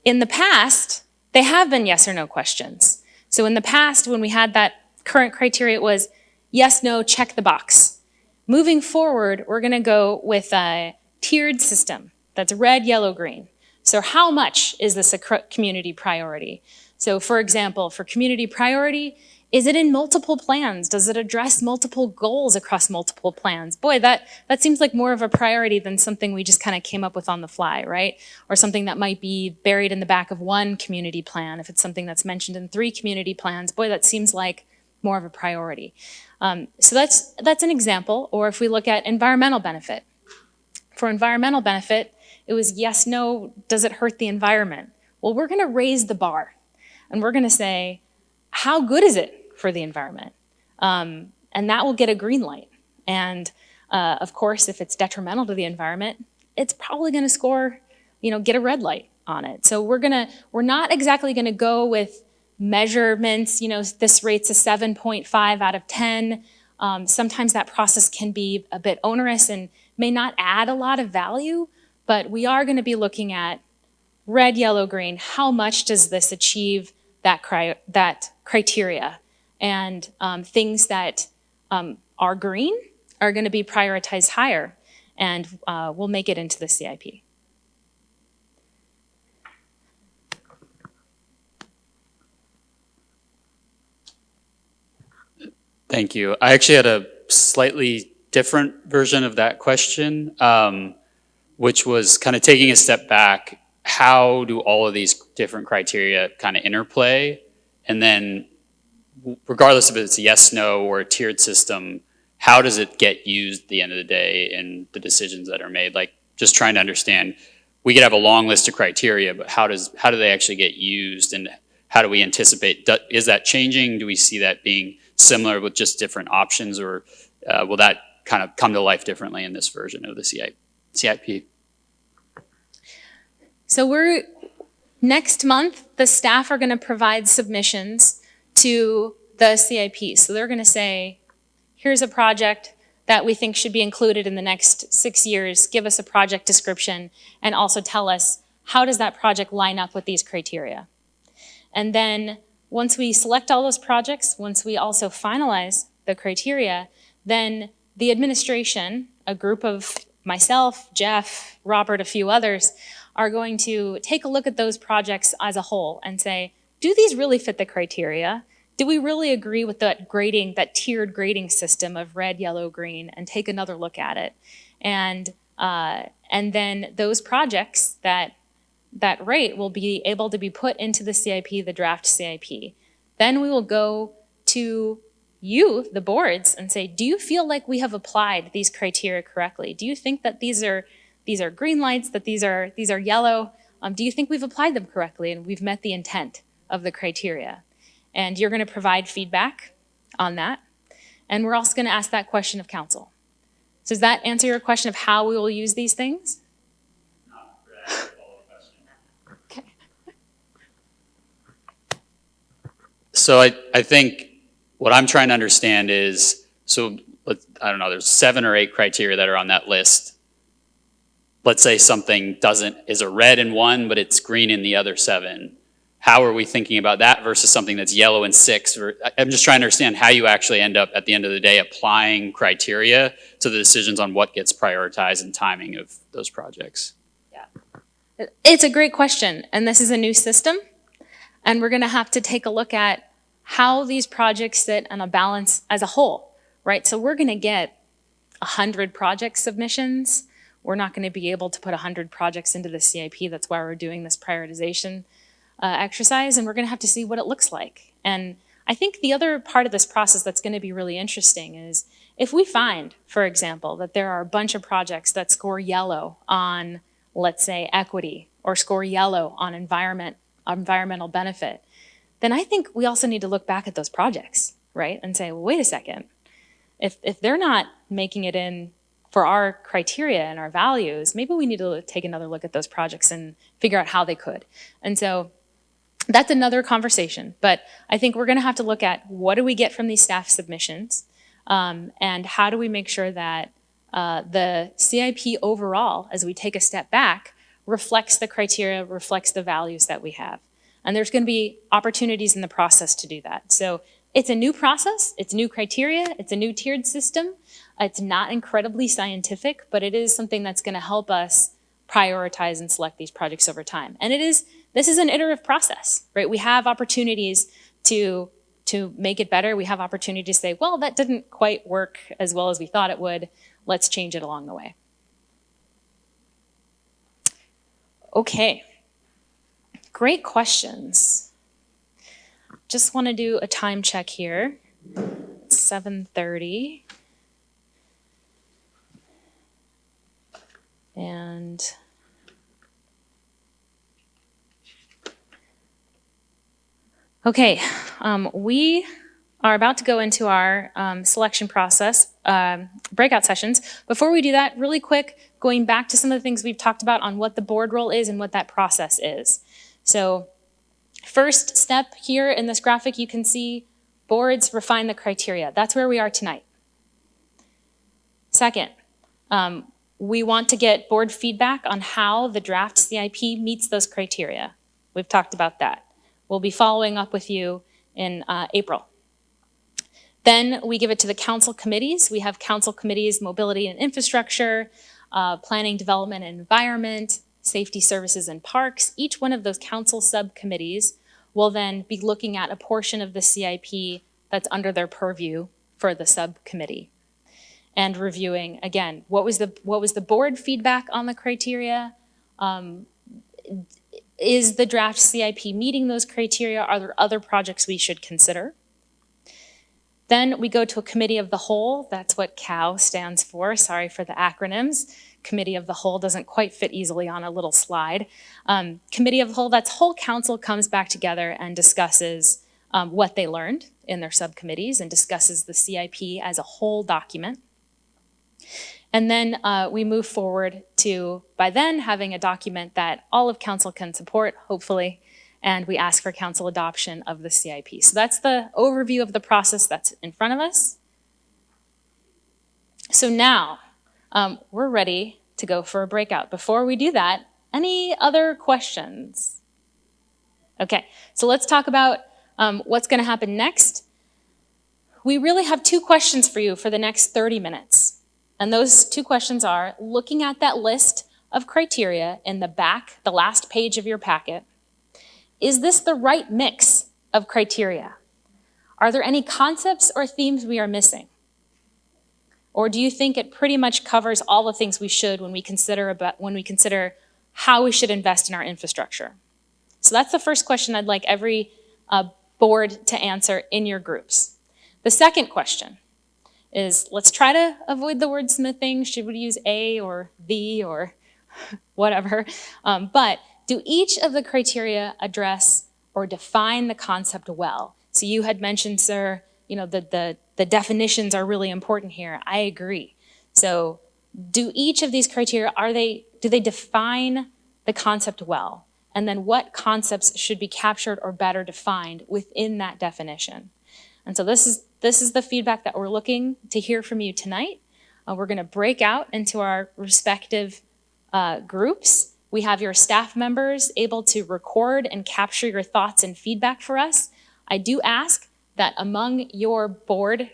In the past, they have been yes or no questions. So in the past, when we had that current criteria, it was yes, no, check the box. Moving forward, we're going to go with a tiered system that's red, yellow, green. So how much is this a community priority? So for example, for community priority, is it in multiple plans? Does it address multiple goals across multiple plans? Boy, that seems like more of a priority than something we just kind of came up with on the fly, right? Or something that might be buried in the back of one community plan. If it's something that's mentioned in 3 community plans, boy, that seems like more of a priority. So that's an example. Or if we look at environmental benefit. For environmental benefit, it was yes, no, does it hurt the environment? Well, we're going to raise the bar, and we're going to say, how good is it for the environment? And that will get a green light. And of course, if it's detrimental to the environment, it's probably going to score, get a red light on it. So we're not exactly going to go with measurements. This rate's a 7.5 out of 10. Sometimes that process can be a bit onerous and may not add a lot of value, but we are going to be looking at red, yellow, green. How much does this achieve that criteria? And things that are green are going to be prioritized higher, and will make it into the CIP. Thank you. I actually had a slightly different version of that question, which was kind of taking a step back. How do all of these different criteria kind of interplay? And then regardless if it's a yes, no, or a tiered system, how does it get used at the end of the day in the decisions that are made? Like, just trying to understand, we could have a long list of criteria, but how do they actually get used, and how do we anticipate, is that changing? Do we see that being similar with just different options, or will that kind of come to life differently in this version of the CIP? So next month, the staff are going to provide submissions to the CIP. So they're going to say, here's a project that we think should be included in the next 6 years. Give us a project description, and also tell us, how does that project line up with these criteria? And then once we select all those projects, once we also finalize the criteria, then the administration, a group of myself, Jeff, Robert, a few others, are going to take a look at those projects as a whole and say, do these really fit the criteria? Do we really agree with that grading, that tiered grading system of red, yellow, green, and take another look at it? And then those projects that rate will be able to be put into the CIP, the draft CIP. Then we will go to you, the boards, and say, do you feel like we have applied these criteria correctly? Do you think that these are green lights, that these are yellow? Do you think we've applied them correctly and we've met the intent of the criteria? And you're going to provide feedback on that. And we're also going to ask that question of council. So does that answer your question of how we will use these things? Okay. So I think what I'm trying to understand is, so I don't know, there's 7 or 8 criteria that are on that list. Let's say something is a red in one, but it's green in the other 7. How are we thinking about that versus something that's yellow in 6? I'm just trying to understand how you actually end up at the end of the day applying criteria to the decisions on what gets prioritized and timing of those projects. Yeah, it's a great question, and this is a new system, and we're going to have to take a look at how these projects sit on a balance as a whole, right? So we're going to get 100 project submissions. We're not going to be able to put 100 projects into the CIP. That's why we're doing this prioritization exercise, and we're going to have to see what it looks like. And I think the other part of this process that's going to be really interesting is if we find, for example, that there are a bunch of projects that score yellow on, let's say, equity, or score yellow on environmental benefit, then I think we also need to look back at those projects, right? And say, well, wait a second. If they're not making it in for our criteria and our values, maybe we need to take another look at those projects and figure out how they could. And so that's another conversation, but I think we're going to have to look at what do we get from these staff submissions, and how do we make sure that the CIP overall, as we take a step back, reflects the criteria, reflects the values that we have. And there's going to be opportunities in the process to do that. So it's a new process, it's new criteria, it's a new tiered system. It's not incredibly scientific, but it is something that's going to help us prioritize and select these projects over time. And this is an iterative process, right? We have opportunities to make it better. We have opportunities to say, well, that didn't quite work as well as we thought it would. Let's change it along the way. Okay, great questions. Just want to do a time check here. It's 7:30. And okay, we are about to go into our selection process, breakout sessions. Before we do that, really quick, going back to some of the things we've talked about on what the board role is and what that process is. So first step here in this graphic, you can see boards refine the criteria. That's where we are tonight. Second, we want to get board feedback on how the draft CIP meets those criteria. We've talked about that. We'll be following up with you in April. Then we give it to the council committees. We have council committees, mobility and infrastructure, planning, development and environment, safety services and parks. Each one of those council subcommittees will then be looking at a portion of the CIP that's under their purview for the subcommittee. And reviewing, again, what was the board feedback on the criteria? Is the draft CIP meeting those criteria? Are there other projects we should consider? Then we go to a committee of the whole. That's what COW stands for. Sorry for the acronyms. Committee of the whole doesn't quite fit easily on a little slide. Committee of the whole, that's whole council comes back together and discusses what they learned in their subcommittees and discusses the CIP as a whole document. And then we move forward to, by then, having a document that all of council can support, hopefully, and we ask for council adoption of the CIP. So that's the overview of the process that's in front of us. So now, we're ready to go for a breakout. Before we do that, any other questions? Okay, so let's talk about what's gonna happen next. We really have two questions for you for the next 30 minutes. And those two questions are, looking at that list of criteria in the back, the last page of your packet, is this the right mix of criteria? Are there any concepts or themes we are missing? Or do you think it pretty much covers all the things we should when we consider how we should invest in our infrastructure? So that's the first question I'd like every board to answer in your groups. The second question is, let's try to avoid the wordsmithing. Should we use a or the or whatever? But do each of the criteria address or define the concept well? So you had mentioned, sir, you know, the definitions are really important here. I agree. So do each of these criteria, do they define the concept well? And then what concepts should be captured or better defined within that definition? And so this is the feedback that we're looking to hear from you tonight. We're gonna break out into our respective groups. We have your staff members able to record and capture your thoughts and feedback for us. I do ask that among your board,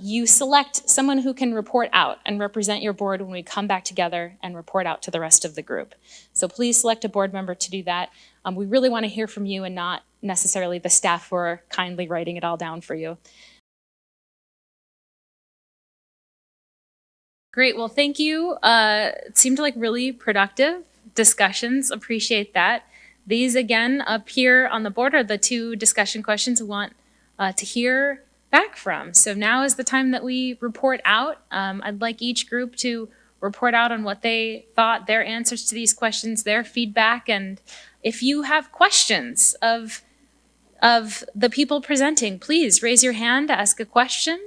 you select someone who can report out and represent your board when we come back together and report out to the rest of the group. So please select a board member to do that. We really wanna hear from you and not necessarily the staff who are kindly writing it all down for you. Great, well, thank you. It seemed like really productive discussions, appreciate that. These again, up here on the board are the two discussion questions we want to hear back from. So now is the time that we report out. I'd like each group to report out on what they thought, their answers to these questions, their feedback, and if you have questions of the people presenting, please raise your hand, ask a question,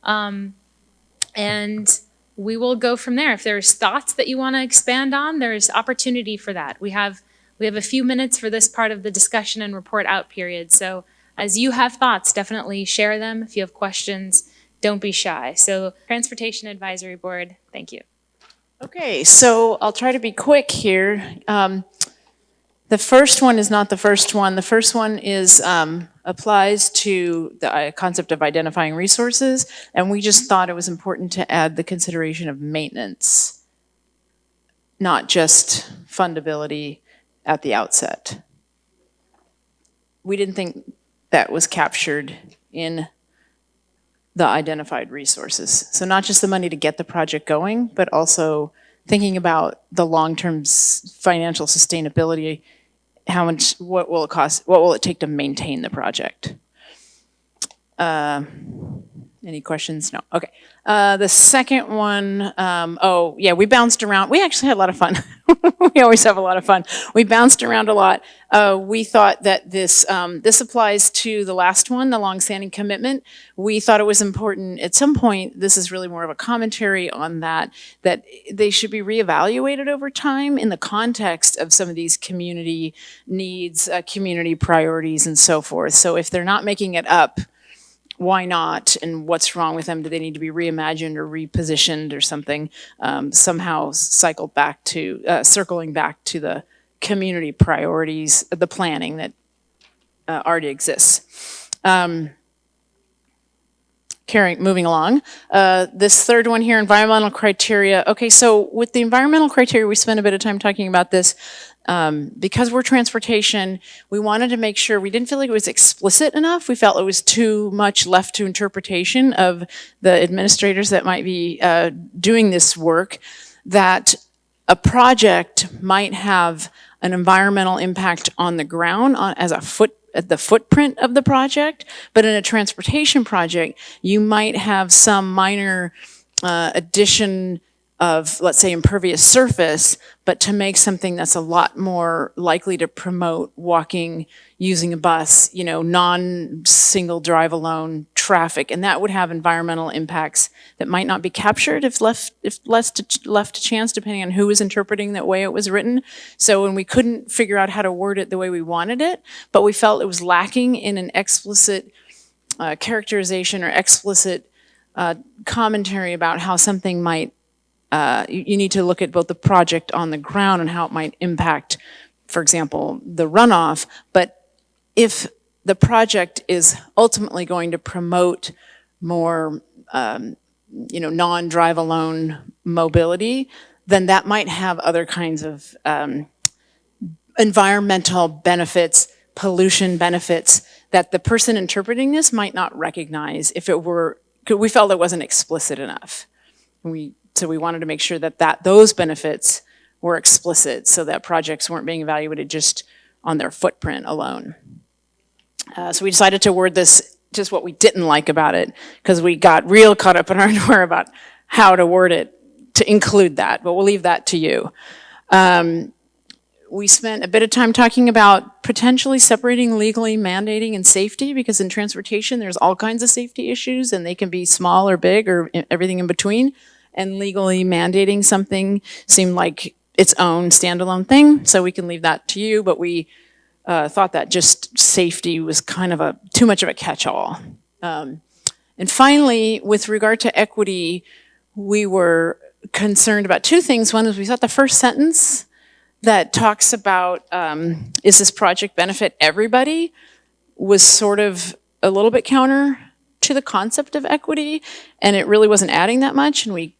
and we will go from there. If there's thoughts that you want to expand on, there's opportunity for that. We have a few minutes for this part of the discussion and report out period. So as you have thoughts, definitely share them. If you have questions, don't be shy. So Transportation Advisory Board, thank you. Okay, so I'll try to be quick here. The first one is not the first one. The first one is applies to the concept of identifying resources, and we just thought it was important to add the consideration of maintenance, not just fundability at the outset. We didn't think that was captured in the identified resources. So not just the money to get the project going, but also thinking about the long-term financial sustainability. How much, what will it cost, what will it take to maintain the project? Any questions? No. Okay. The second one, oh, yeah, we bounced around. We actually had a lot of fun. We always have a lot of fun. We bounced around a lot. We thought that this applies to the last one, the longstanding commitment. We thought it was important at some point, this is really more of a commentary on that they should be reevaluated over time in the context of some of these community needs, community priorities, and so forth. So if they're not making it up, why not, and what's wrong with them? Do they need to be reimagined or repositioned or something? Somehow circling back to the community priorities, the planning that already exists. Moving along. This third one here, environmental criteria. Okay, so with the environmental criteria, we spent a bit of time talking about this. Because we're transportation, we wanted to make sure, we didn't feel like it was explicit enough. We felt it was too much left to interpretation of the administrators that might be doing this work, that a project might have an environmental impact on the ground as the footprint of the project, but in a transportation project, you might have some minor addition of, let's say, impervious surface, but to make something that's a lot more likely to promote walking, using a bus, non-single drive alone traffic, and that would have environmental impacts that might not be captured if left to chance, depending on who was interpreting that way it was written. So when we couldn't figure out how to word it the way we wanted it, but we felt it was lacking in an explicit characterization or explicit commentary about how something might you need to look at both the project on the ground and how it might impact, for example, the runoff. But if the project is ultimately going to promote more, non-drive alone mobility, then that might have other kinds of environmental benefits, pollution benefits that the person interpreting this might not recognize if it were, we felt it wasn't explicit enough. So we wanted to make sure that those benefits were explicit so that projects weren't being evaluated just on their footprint alone. So we decided to word this just what we didn't like about it, because we got real caught up in our underwear about how to word it to include that, but we'll leave that to you. We spent a bit of time talking about potentially separating legally mandating and safety, because in transportation there's all kinds of safety issues and they can be small or big or everything in between. And legally mandating something seemed like its own standalone thing, so we can leave that to you, but we thought that just safety was kind of too much of a catch-all. And finally, with regard to equity, we were concerned about two things. One is we thought the first sentence that talks about, is this project benefit everybody, was sort of a little bit counter to the concept of equity, and it really wasn't adding that much, and we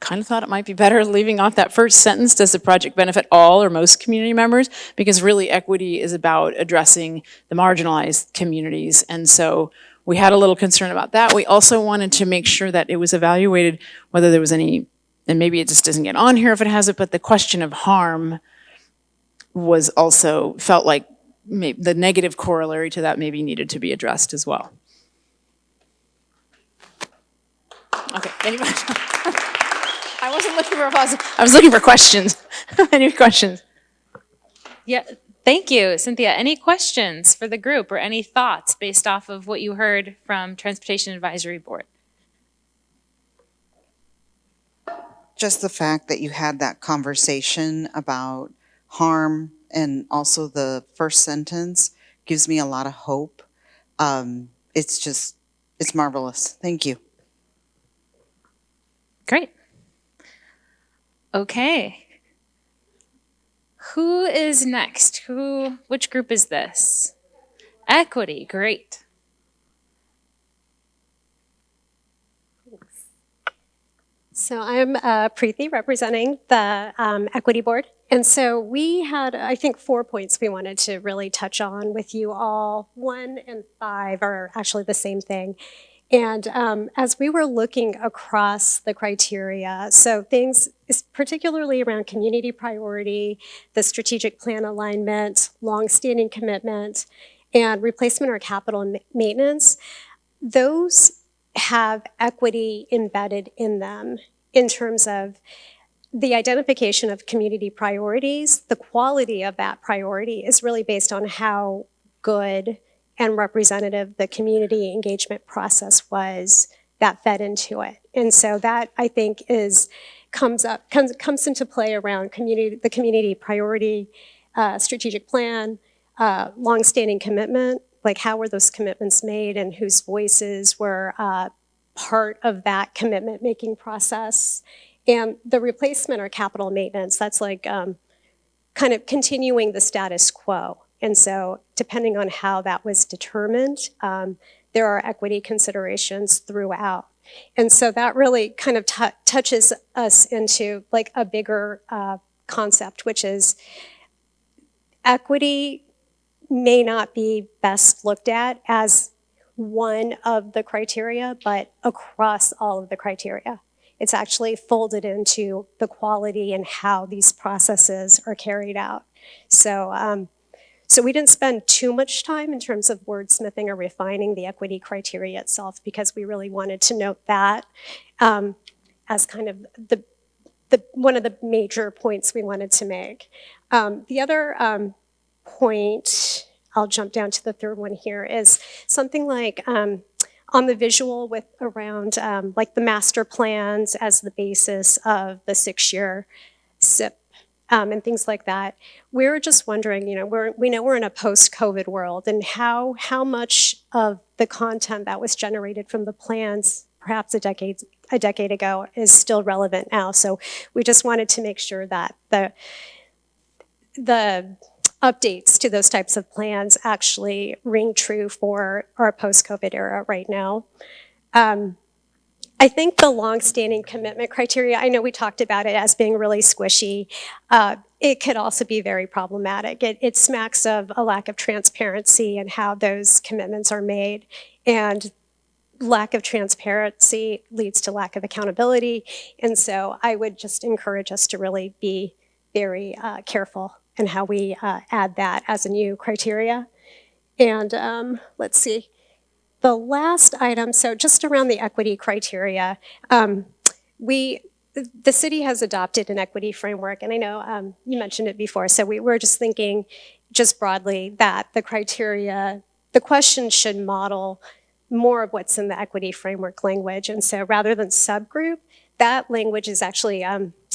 kind of thought it might be better leaving off that first sentence, does the project benefit all or most community members? Because really equity is about addressing the marginalized communities, and so we had a little concern about that. We also wanted to make sure that it was evaluated whether there was any, and maybe it just doesn't get on here if it has it, but the question of harm was also, felt like maybe the negative corollary to that maybe needed to be addressed as well. Okay, anybody? I wasn't looking for applause. I was looking for questions. Any questions? Yeah, thank you, Cynthia. Any questions for the group or any thoughts based off of what you heard from Transportation Advisory Board? Just the fact that you had that conversation about harm and also the first sentence gives me a lot of hope. It's marvelous. Thank you. Great. Okay. Who is next? Which group is this? Equity, great. So I'm Preeti, representing the Equity Board. And so we had, I think, 4 points we wanted to really touch on with you all. 1 and 5 are actually the same thing. And as we were looking across the criteria, so things particularly around community priority, the strategic plan alignment, longstanding commitment, and replacement or capital maintenance, those have equity embedded in them in terms of the identification of community priorities. The quality of that priority is really based on how good and representative the community engagement process was that fed into it. And so that, I think, comes into play around the community priority, strategic plan, longstanding commitment, like how were those commitments made and whose voices were part of that commitment making process. And the replacement or capital maintenance, that's like kind of continuing the status quo. And so depending on how that was determined, there are equity considerations throughout. And so that really kind of touches us into like a bigger concept, which is equity may not be best looked at as one of the criteria, but across all of the criteria. It's actually folded into the quality and how these processes are carried out. So, so we didn't spend too much time in terms of wordsmithing or refining the equity criteria itself because we really wanted to note that as kind of the one of the major points we wanted to make. The other point, I'll jump down to the third one here, is something like on the visual with around like the master plans as the basis of the 6-year CIP and things like that. We're just wondering, you know, we know we're in a post-COVID world, and how much of the content that was generated from the plans perhaps a decade ago is still relevant now. So we just wanted to make sure that the updates to those types of plans actually ring true for our post-COVID era right now. I think the long-standing commitment criteria, I know we talked about it as being really squishy. It could also be very problematic. It smacks of a lack of transparency in how those commitments are made, and lack of transparency leads to lack of accountability. And so I would just encourage us to really be very careful in how we add that as a new criteria. And let's see. The last item, so just around the equity criteria, the city has adopted an equity framework, and I know you mentioned it before, so we were just thinking just broadly that the criteria, the question should model more of what's in the equity framework language. And so rather than subgroup, that language is actually,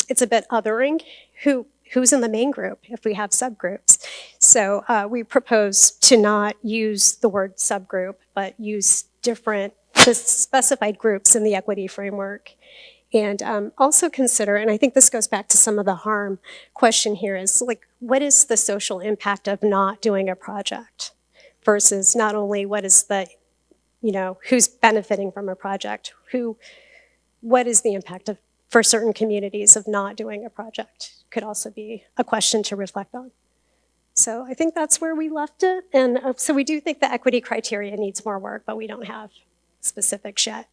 it's a bit othering who's in the main group if we have subgroups. So we propose to not use the word subgroup, but use different specified groups in the equity framework. And also consider, and I think this goes back to some of the harm question here, is like, what is the social impact of not doing a project versus not only what is the, you know, who's benefiting from a project, what is the impact for certain communities of not doing a project could also be a question to reflect on. So I think that's where we left it. And so we do think the equity criteria needs more work, but we don't have specifics yet.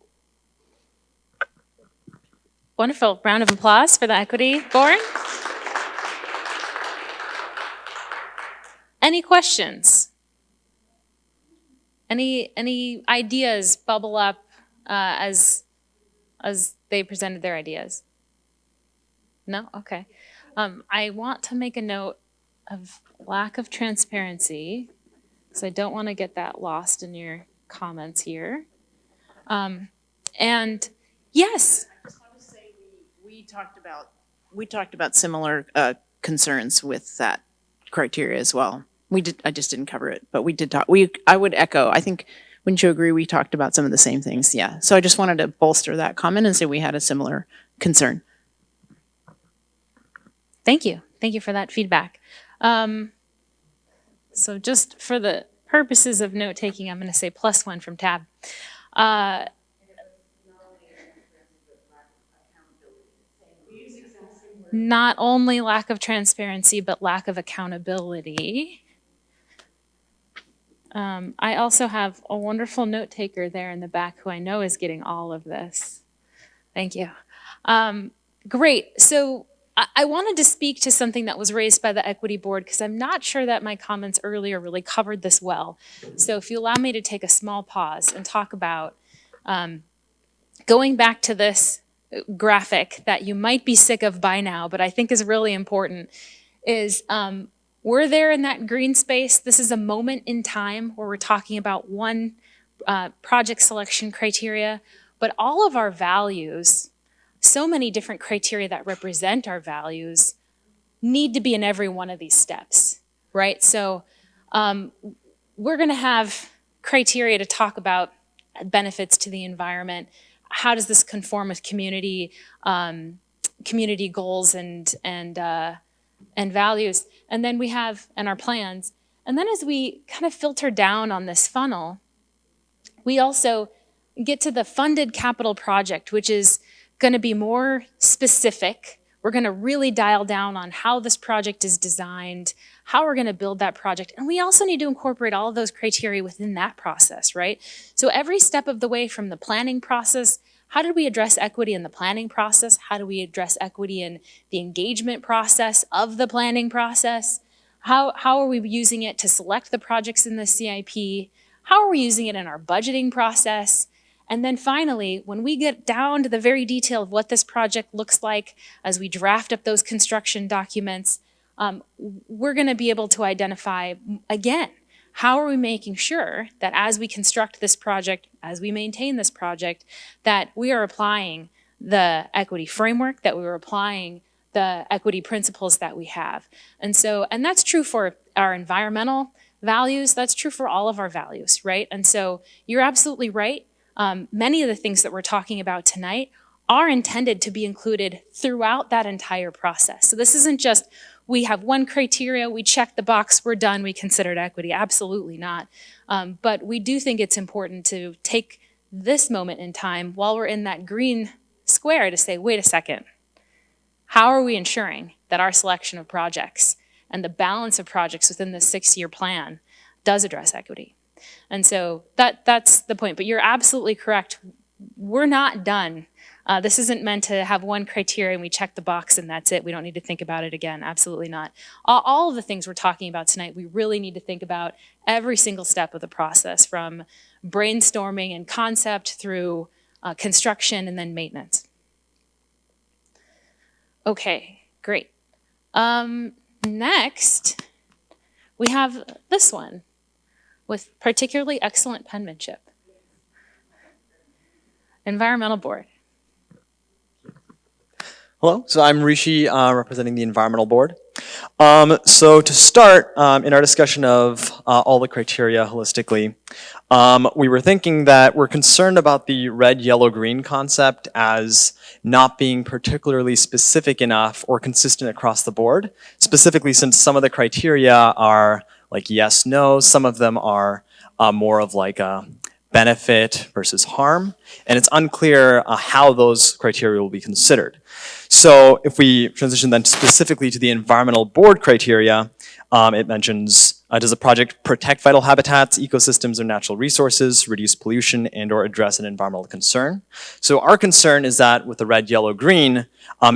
Wonderful. Round of applause for the equity board. Any questions? Any ideas bubble up as they presented their ideas? No? Okay. I want to make a note of lack of transparency, so I don't want to get that lost in your comments here. And yes. I just want to say we talked about similar concerns with that criteria as well. I just didn't cover it, but we did talk. I would echo. I think, wouldn't you agree? We talked about some of the same things. Yeah. So I just wanted to bolster that comment and say we had a similar concern. Thank you. Thank you for that feedback. So just for the purposes of note-taking, I'm going to say +1 from Tab. Not only lack of transparency, but lack of accountability. I also have a wonderful note-taker there in the back who I know is getting all of this. Thank you. Great. So I wanted to speak to something that was raised by the Equity Board because I'm not sure that my comments earlier really covered this well. So if you allow me to take a small pause and talk about going back to this graphic that you might be sick of by now, but I think is really important, is we're there in that green space. This is a moment in time where we're talking about one project selection criteria, but all of our values, so many different criteria that represent our values, need to be in every one of these steps, right? So we're going to have criteria to talk about benefits to the environment. How does this conform with community goals and values? And then we have, and our plans. And then as we kind of filter down on this funnel, we also get to the funded capital project, which is going to be more specific. We're going to really dial down on how this project is designed, how we're going to build that project. And we also need to incorporate all of those criteria within that process, right? So every step of the way from the planning process, how did we address equity in the planning process? How do we address equity in the engagement process of the planning process? How are we using it to select the projects in the CIP? How are we using it in our budgeting process? And then finally, when we get down to the very detail of what this project looks like as we draft up those construction documents, we're going to be able to identify, again, how are we making sure that as we construct this project, as we maintain this project, that we are applying the equity framework, that we are applying the equity principles that we have. And that's true for our environmental values, that's true for all of our values, right? And so you're absolutely right. Many of the things that we're talking about tonight are intended to be included throughout that entire process. So this isn't just, we have one criteria, we check the box, we're done, we considered equity. Absolutely not. But we do think it's important to take this moment in time while we're in that green square to say, wait a second, how are we ensuring that our selection of projects and the balance of projects within the 6-year plan does address equity? And so that's the point. But you're absolutely correct. We're not done. This isn't meant to have one criteria and we check the box and that's it. We don't need to think about it again. Absolutely not. All of the things we're talking about tonight, we really need to think about every single step of the process, from brainstorming and concept through construction and then maintenance. Okay, great. Next, we have this one with particularly excellent penmanship. Environmental Board. Hello, so I'm Rishi, representing the Environmental Board. So to start, in our discussion of all the criteria holistically, we were thinking that we're concerned about the red, yellow, green concept as not being particularly specific enough or consistent across the board, specifically since some of the criteria are like yes, no, some of them are more of like a benefit versus harm, and it's unclear how those criteria will be considered. So if we transition then specifically to the Environmental Board criteria, it mentions, does a project protect vital habitats, ecosystems, or natural resources, reduce pollution, and or address an environmental concern? So our concern is that with the red, yellow, green,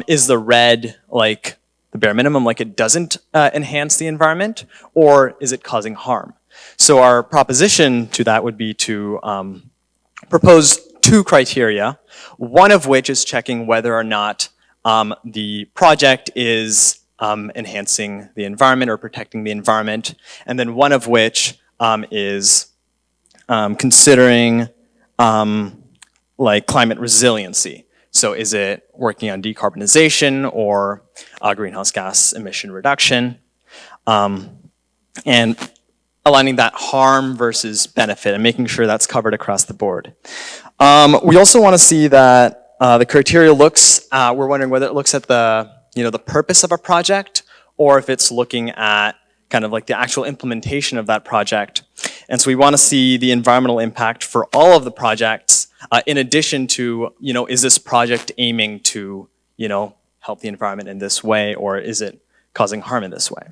is the red like the bare minimum, like it doesn't enhance the environment, or is it causing harm? So our proposition to that would be to propose 2 criteria, one of which is checking whether or not the project is enhancing the environment or protecting the environment, and then one of which is considering like climate resiliency. So is it working on decarbonization or greenhouse gas emission reduction? And aligning that harm versus benefit and making sure that's covered across the board. We also want to see that the criteria looks, we're wondering whether it looks at the, the purpose of a project, or if it's looking at kind of like the actual implementation of that project. And so we want to see the environmental impact for all of the projects, in addition to, is this project aiming to, help the environment in this way, or is it causing harm in this way?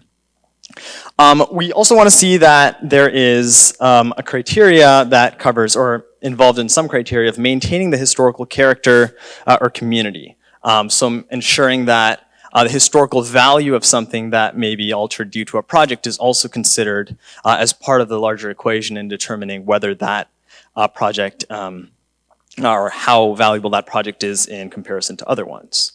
We also want to see that there is a criteria that covers, or involved in some criteria, of maintaining the historical character or community. So ensuring that the historical value of something that may be altered due to a project is also considered as part of the larger equation in determining whether that project or how valuable that project is in comparison to other ones.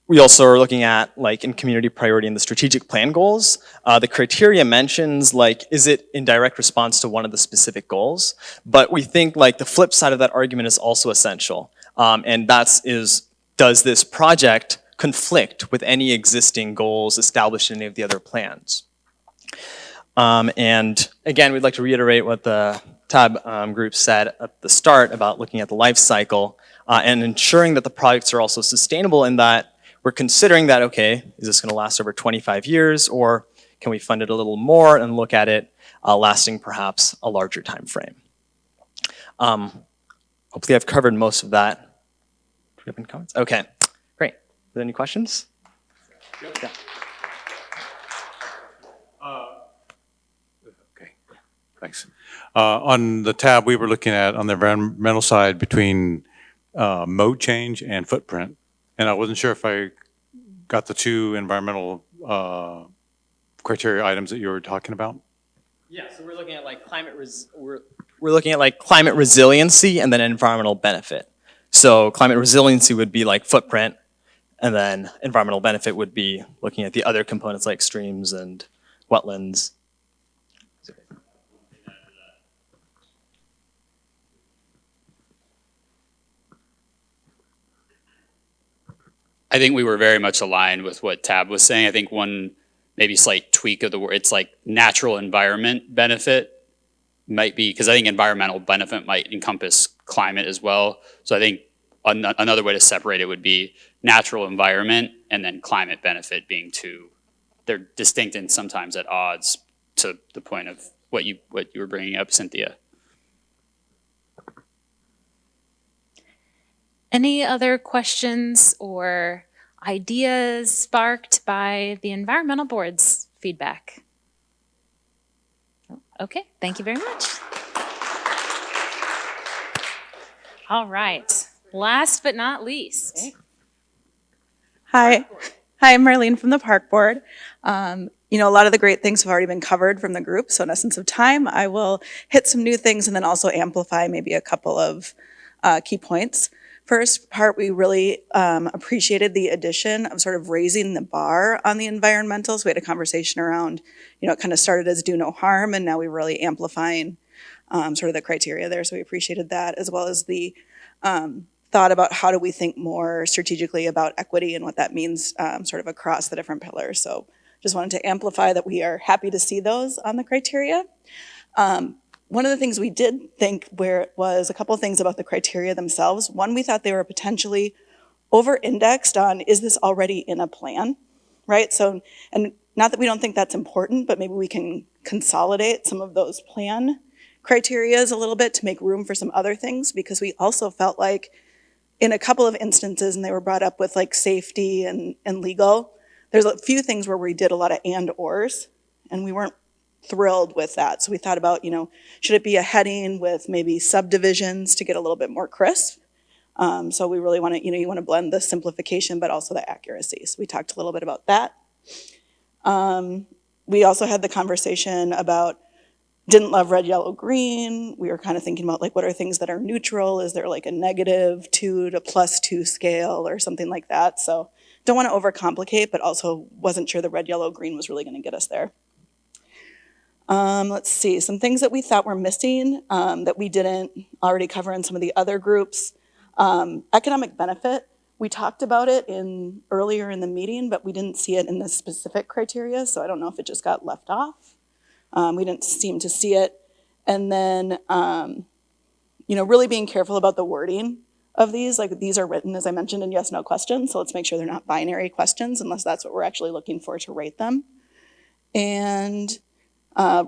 We also are looking at, like, in community priority and the strategic plan goals, the criteria mentions, like, is it in direct response to one of the specific goals? But we think, like, the flip side of that argument is also essential. And does this project conflict with any existing goals established in any of the other plans? And again, we'd like to reiterate what the TAB group said at the start about looking at the life cycle and ensuring that the projects are also sustainable in that we're considering that, okay, is this going to last over 25 years, or can we fund it a little more and look at it lasting perhaps a larger time frame? Hopefully I've covered most of that. Do we have any comments? Okay, great. Are there any questions? Yeah. Okay, thanks. On the tab, we were looking at on the environmental side between mode change and footprint. And I wasn't sure if I got the two environmental criteria items that you were talking about. Yeah, so we're looking at like we're looking at like climate resiliency and then environmental benefit. So climate resiliency would be like footprint, and then environmental benefit would be looking at the other components like streams and wetlands. I think we were very much aligned with what Tab was saying. I think one maybe slight tweak of the word, it's like natural environment benefit might be, because I think environmental benefit might encompass climate as well. So I think another way to separate it would be natural environment and then climate benefit being two. They're distinct and sometimes at odds, to the point of what you were bringing up, Cynthia. Any other questions or ideas sparked by the environmental board's feedback? Okay, thank you very much. All right, last but not least. Hi, I'm Marlene from the Park Board. You know, a lot of the great things have already been covered from the group, so in essence of time, I will hit some new things and then also amplify maybe a couple of key points. First part, we really appreciated the addition of sort of raising the bar on the environmental. So we had a conversation around, you know, it kind of started as do no harm, and now we're really amplifying sort of the criteria there. So we appreciated that, as well as the thought about how do we think more strategically about equity and what that means sort of across the different pillars. So just wanted to amplify that we are happy to see those on the criteria. One of the things we did think was a couple of things about the criteria themselves. One, we thought they were potentially over-indexed on, is this already in a plan, right? So, and not that we don't think that's important, but maybe we can consolidate some of those plan criterias a little bit to make room for some other things, because we also felt like in a couple of instances, and they were brought up with like safety and legal, there's a few things where we did a lot of and/ors, and we weren't thrilled with that. So we thought about, you know, should it be a heading with maybe subdivisions to get a little bit more crisp? So we really want to, you know, you want to blend the simplification, but also the accuracy. So we talked a little bit about that. We also had the conversation about didn't love red, yellow, green. We were kind of thinking about like, what are things that are neutral? Is there like a -2 to +2 scale or something like that? So don't want to overcomplicate, but also wasn't sure the red, yellow, green was really going to get us there. Let's see, some things that we thought were missing that we didn't already cover in some of the other groups. Economic benefit, we talked about it earlier in the meeting, but we didn't see it in the specific criteria, so I don't know if it just got left off. We didn't seem to see it. And then, you know, really being careful about the wording of these. Like, these are written, as I mentioned, in yes, no questions, so let's make sure they're not binary questions unless that's what we're actually looking for to rate them. And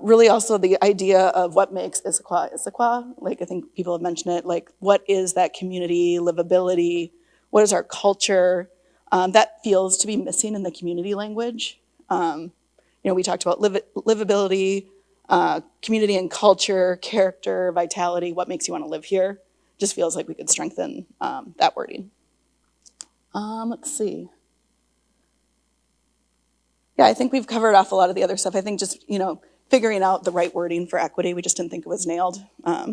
really also the idea of what makes Issaquah Issaquah. Like, I think people have mentioned it, like, what is that community livability? What is our culture? That feels to be missing in the community language. You know, we talked about livability, community and culture, character, vitality, what makes you want to live here. Just feels like we could strengthen that wording. Let's see. Yeah, I think we've covered off a lot of the other stuff. I think just, figuring out the right wording for equity, we just didn't think it was nailed.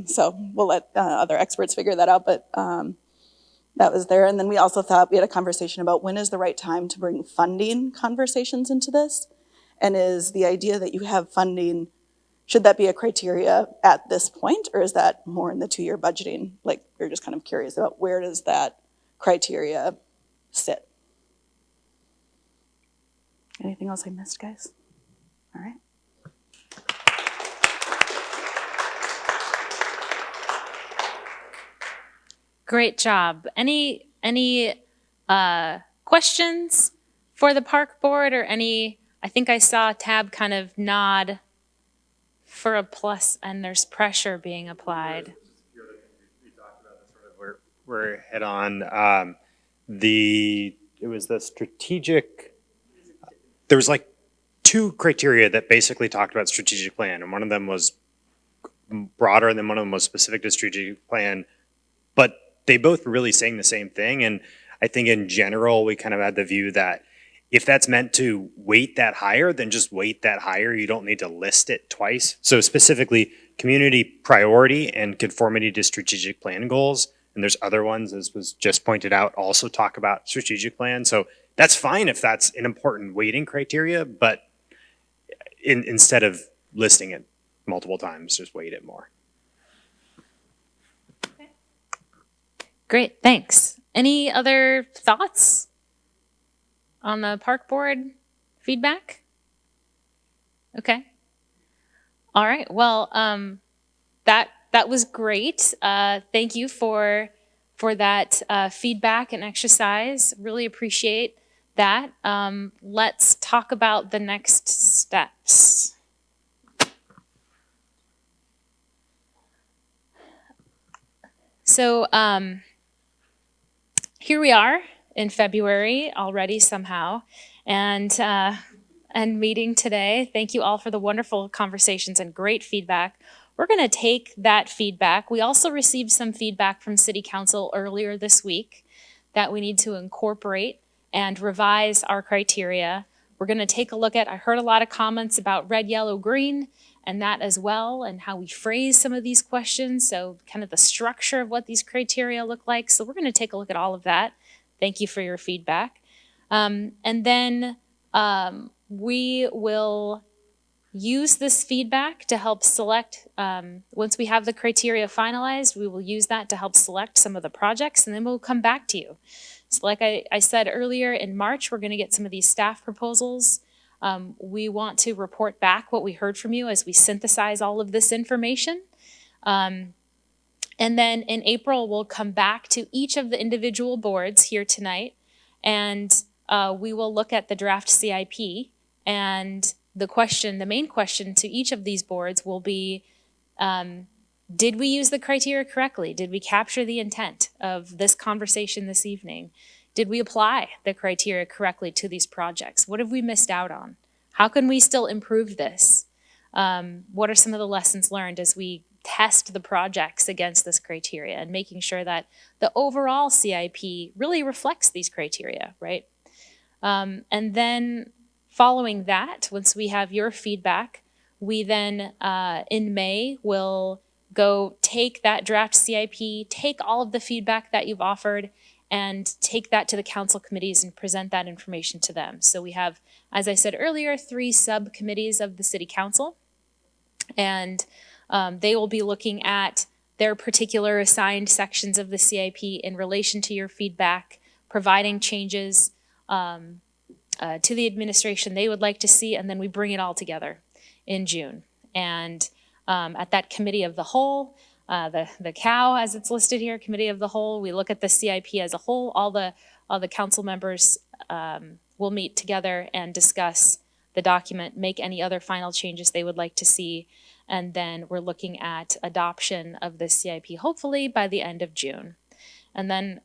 So we'll let other experts figure that out, but that was there. And then we also thought we had a conversation about when is the right time to bring funding conversations into this? And is the idea that you have funding, should that be a criteria at this point, or is that more in the 2-year budgeting? Like, we're just kind of curious about where does that criteria sit? Anything else I missed, guys? All right. Great job. Any questions for the park board or any, I think I saw Tab kind of nod for a plus and there's pressure being applied. We're head on. It was the strategic, there was like 2 criteria that basically talked about strategic plan, and one of them was broader and then one of them was specific to strategic plan, but they both were really saying the same thing. And I think in general, we kind of had the view that if that's meant to weight that higher, then just weight that higher. You don't need to list it twice. So specifically, community priority and conformity to strategic plan goals. And there's other ones, as was just pointed out, also talk about strategic plan. So that's fine if that's an important weighting criteria, but instead of listing it multiple times, just weight it more. Great, thanks. Any other thoughts on the park board feedback? Okay. All right, well, that was great. Thank you for that feedback and exercise. Really appreciate that. Let's talk about the next steps. So here we are in February already somehow, and meeting today. Thank you all for the wonderful conversations and great feedback. We're going to take that feedback. We also received some feedback from City Council earlier this week that we need to incorporate and revise our criteria. We're going to take a look at, I heard a lot of comments about red, yellow, green, and that as well, and how we phrase some of these questions, so kind of the structure of what these criteria look like. So we're going to take a look at all of that. Thank you for your feedback. And then we will use this feedback to help select, once we have the criteria finalized, we will use that to help select some of the projects, and then we'll come back to you. So like I said earlier, in March, we're going to get some of these staff proposals. We want to report back what we heard from you as we synthesize all of this information. And then in April, we'll come back to each of the individual boards here tonight, and we will look at the draft CIP. And the main question to each of these boards will be, did we use the criteria correctly? Did we capture the intent of this conversation this evening? Did we apply the criteria correctly to these projects? What have we missed out on? How can we still improve this? What are some of the lessons learned as we test the projects against this criteria, and making sure that the overall CIP really reflects these criteria, right? And then following that, once we have your feedback, we then in May will go take that draft CIP, take all of the feedback that you've offered, and take that to the council committees and present that information to them. So we have, as I said earlier, 3 subcommittees of the city council, and they will be looking at their particular assigned sections of the CIP in relation to your feedback, providing changes to the administration they would like to see, and then we bring it all together in June. And at that committee of the whole, the COW as it's listed here, committee of the whole, we look at the CIP as a whole. All the council members will meet together and discuss the document, make any other final changes they would like to see, and then we're looking at adoption of the CIP hopefully by the end of June. And then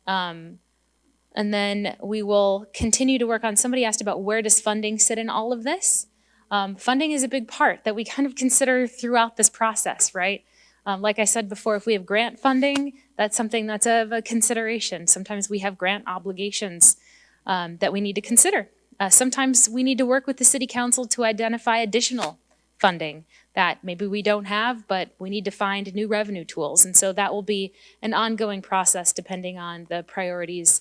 we will continue to work on, somebody asked about where does funding sit in all of this? Funding is a big part that we kind of consider throughout this process, right? Like I said before, if we have grant funding, that's something that's of a consideration. Sometimes we have grant obligations that we need to consider. Sometimes we need to work with the city council to identify additional funding that maybe we don't have, but we need to find new revenue tools. And so that will be an ongoing process depending on the priorities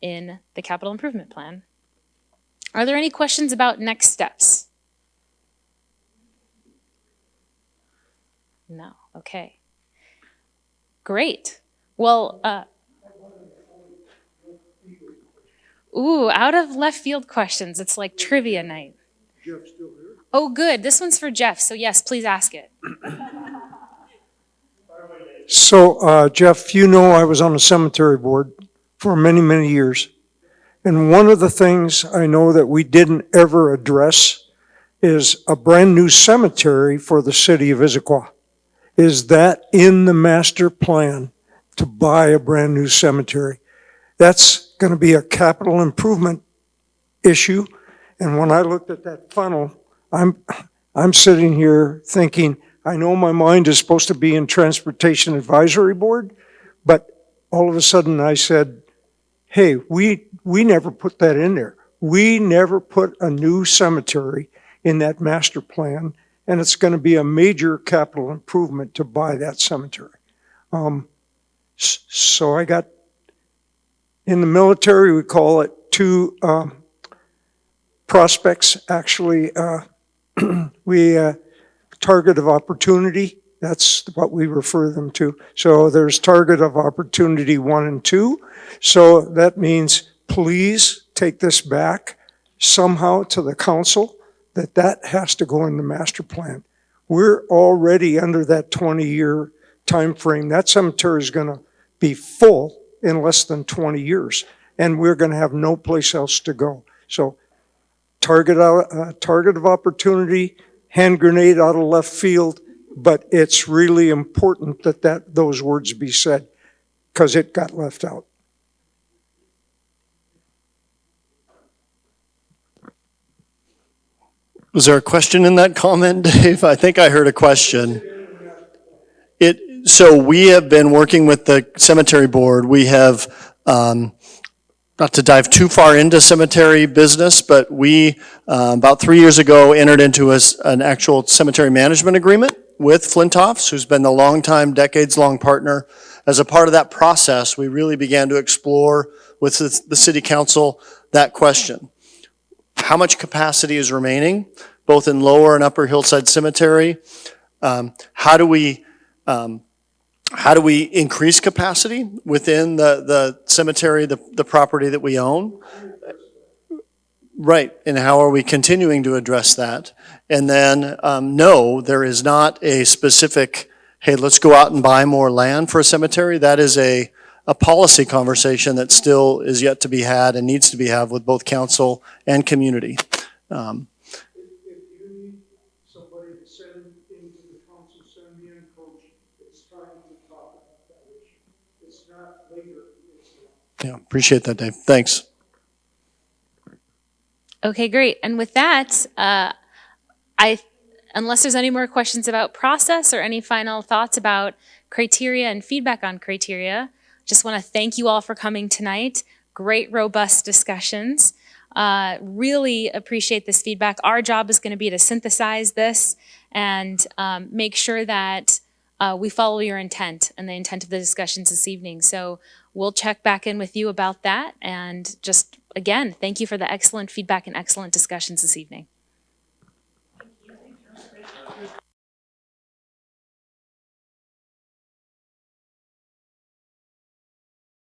in the capital improvement plan. Are there any questions about next steps? No, okay. Great. Well, ooh, out of left field questions. It's like trivia night. Oh, good. This one's for Jeff. So yes, please ask it. So, Jeff, you know I was on the cemetery board for many, many years. And one of the things I know that we didn't ever address is a brand new cemetery for the city of Issaquah. Is that in the master plan to buy a brand new cemetery? That's going to be a capital improvement issue. And when I looked at that funnel, I'm sitting here thinking, I know my mind is supposed to be in Transportation Advisory Board, but all of a sudden I said, hey, we never put that in there. We never put a new cemetery in that master plan, and it's going to be a major capital improvement to buy that cemetery. So I got, in the military, we call it two prospects, actually. We target of opportunity, that's what we refer them to. So there's target of opportunity 1 and 2. So that means please take this back somehow to the council, that has to go in the master plan. We're already under that 20-year time frame. That cemetery is going to be full in less than 20 years, and we're going to have no place else to go. So target of opportunity, hand grenade out of left field, but it's really important that those words be said because it got left out. Was there a question in that comment, Dave? I think I heard a question. So we have been working with the cemetery board. We have, not to dive too far into cemetery business, but we, about 3 years ago, entered into an actual cemetery management agreement with Flintoffs, who's been the longtime, decades-long partner. As a part of that process, we really began to explore with the city council that question. How much capacity is remaining, both in Lower and Upper Hillside Cemetery? How do we increase capacity within the cemetery, the property that we own? Right, and how are we continuing to address that? And then, no, there is not a specific, hey, let's go out and buy more land for a cemetery. That is a policy conversation that still is yet to be had and needs to be had with both council and community. If you need somebody to send into the council, send me in, Coach. It's time to talk about that issue. It's not later. Yeah, appreciate that, Dave. Thanks. Okay, great. And with that, unless there's any more questions about process or any final thoughts about criteria and feedback on criteria, just want to thank you all for coming tonight. Great, robust discussions. Really appreciate this feedback. Our job is going to be to synthesize this and make sure that we follow your intent and the intent of the discussions this evening. So we'll check back in with you about that. And just, again, thank you for the excellent feedback and excellent discussions this evening.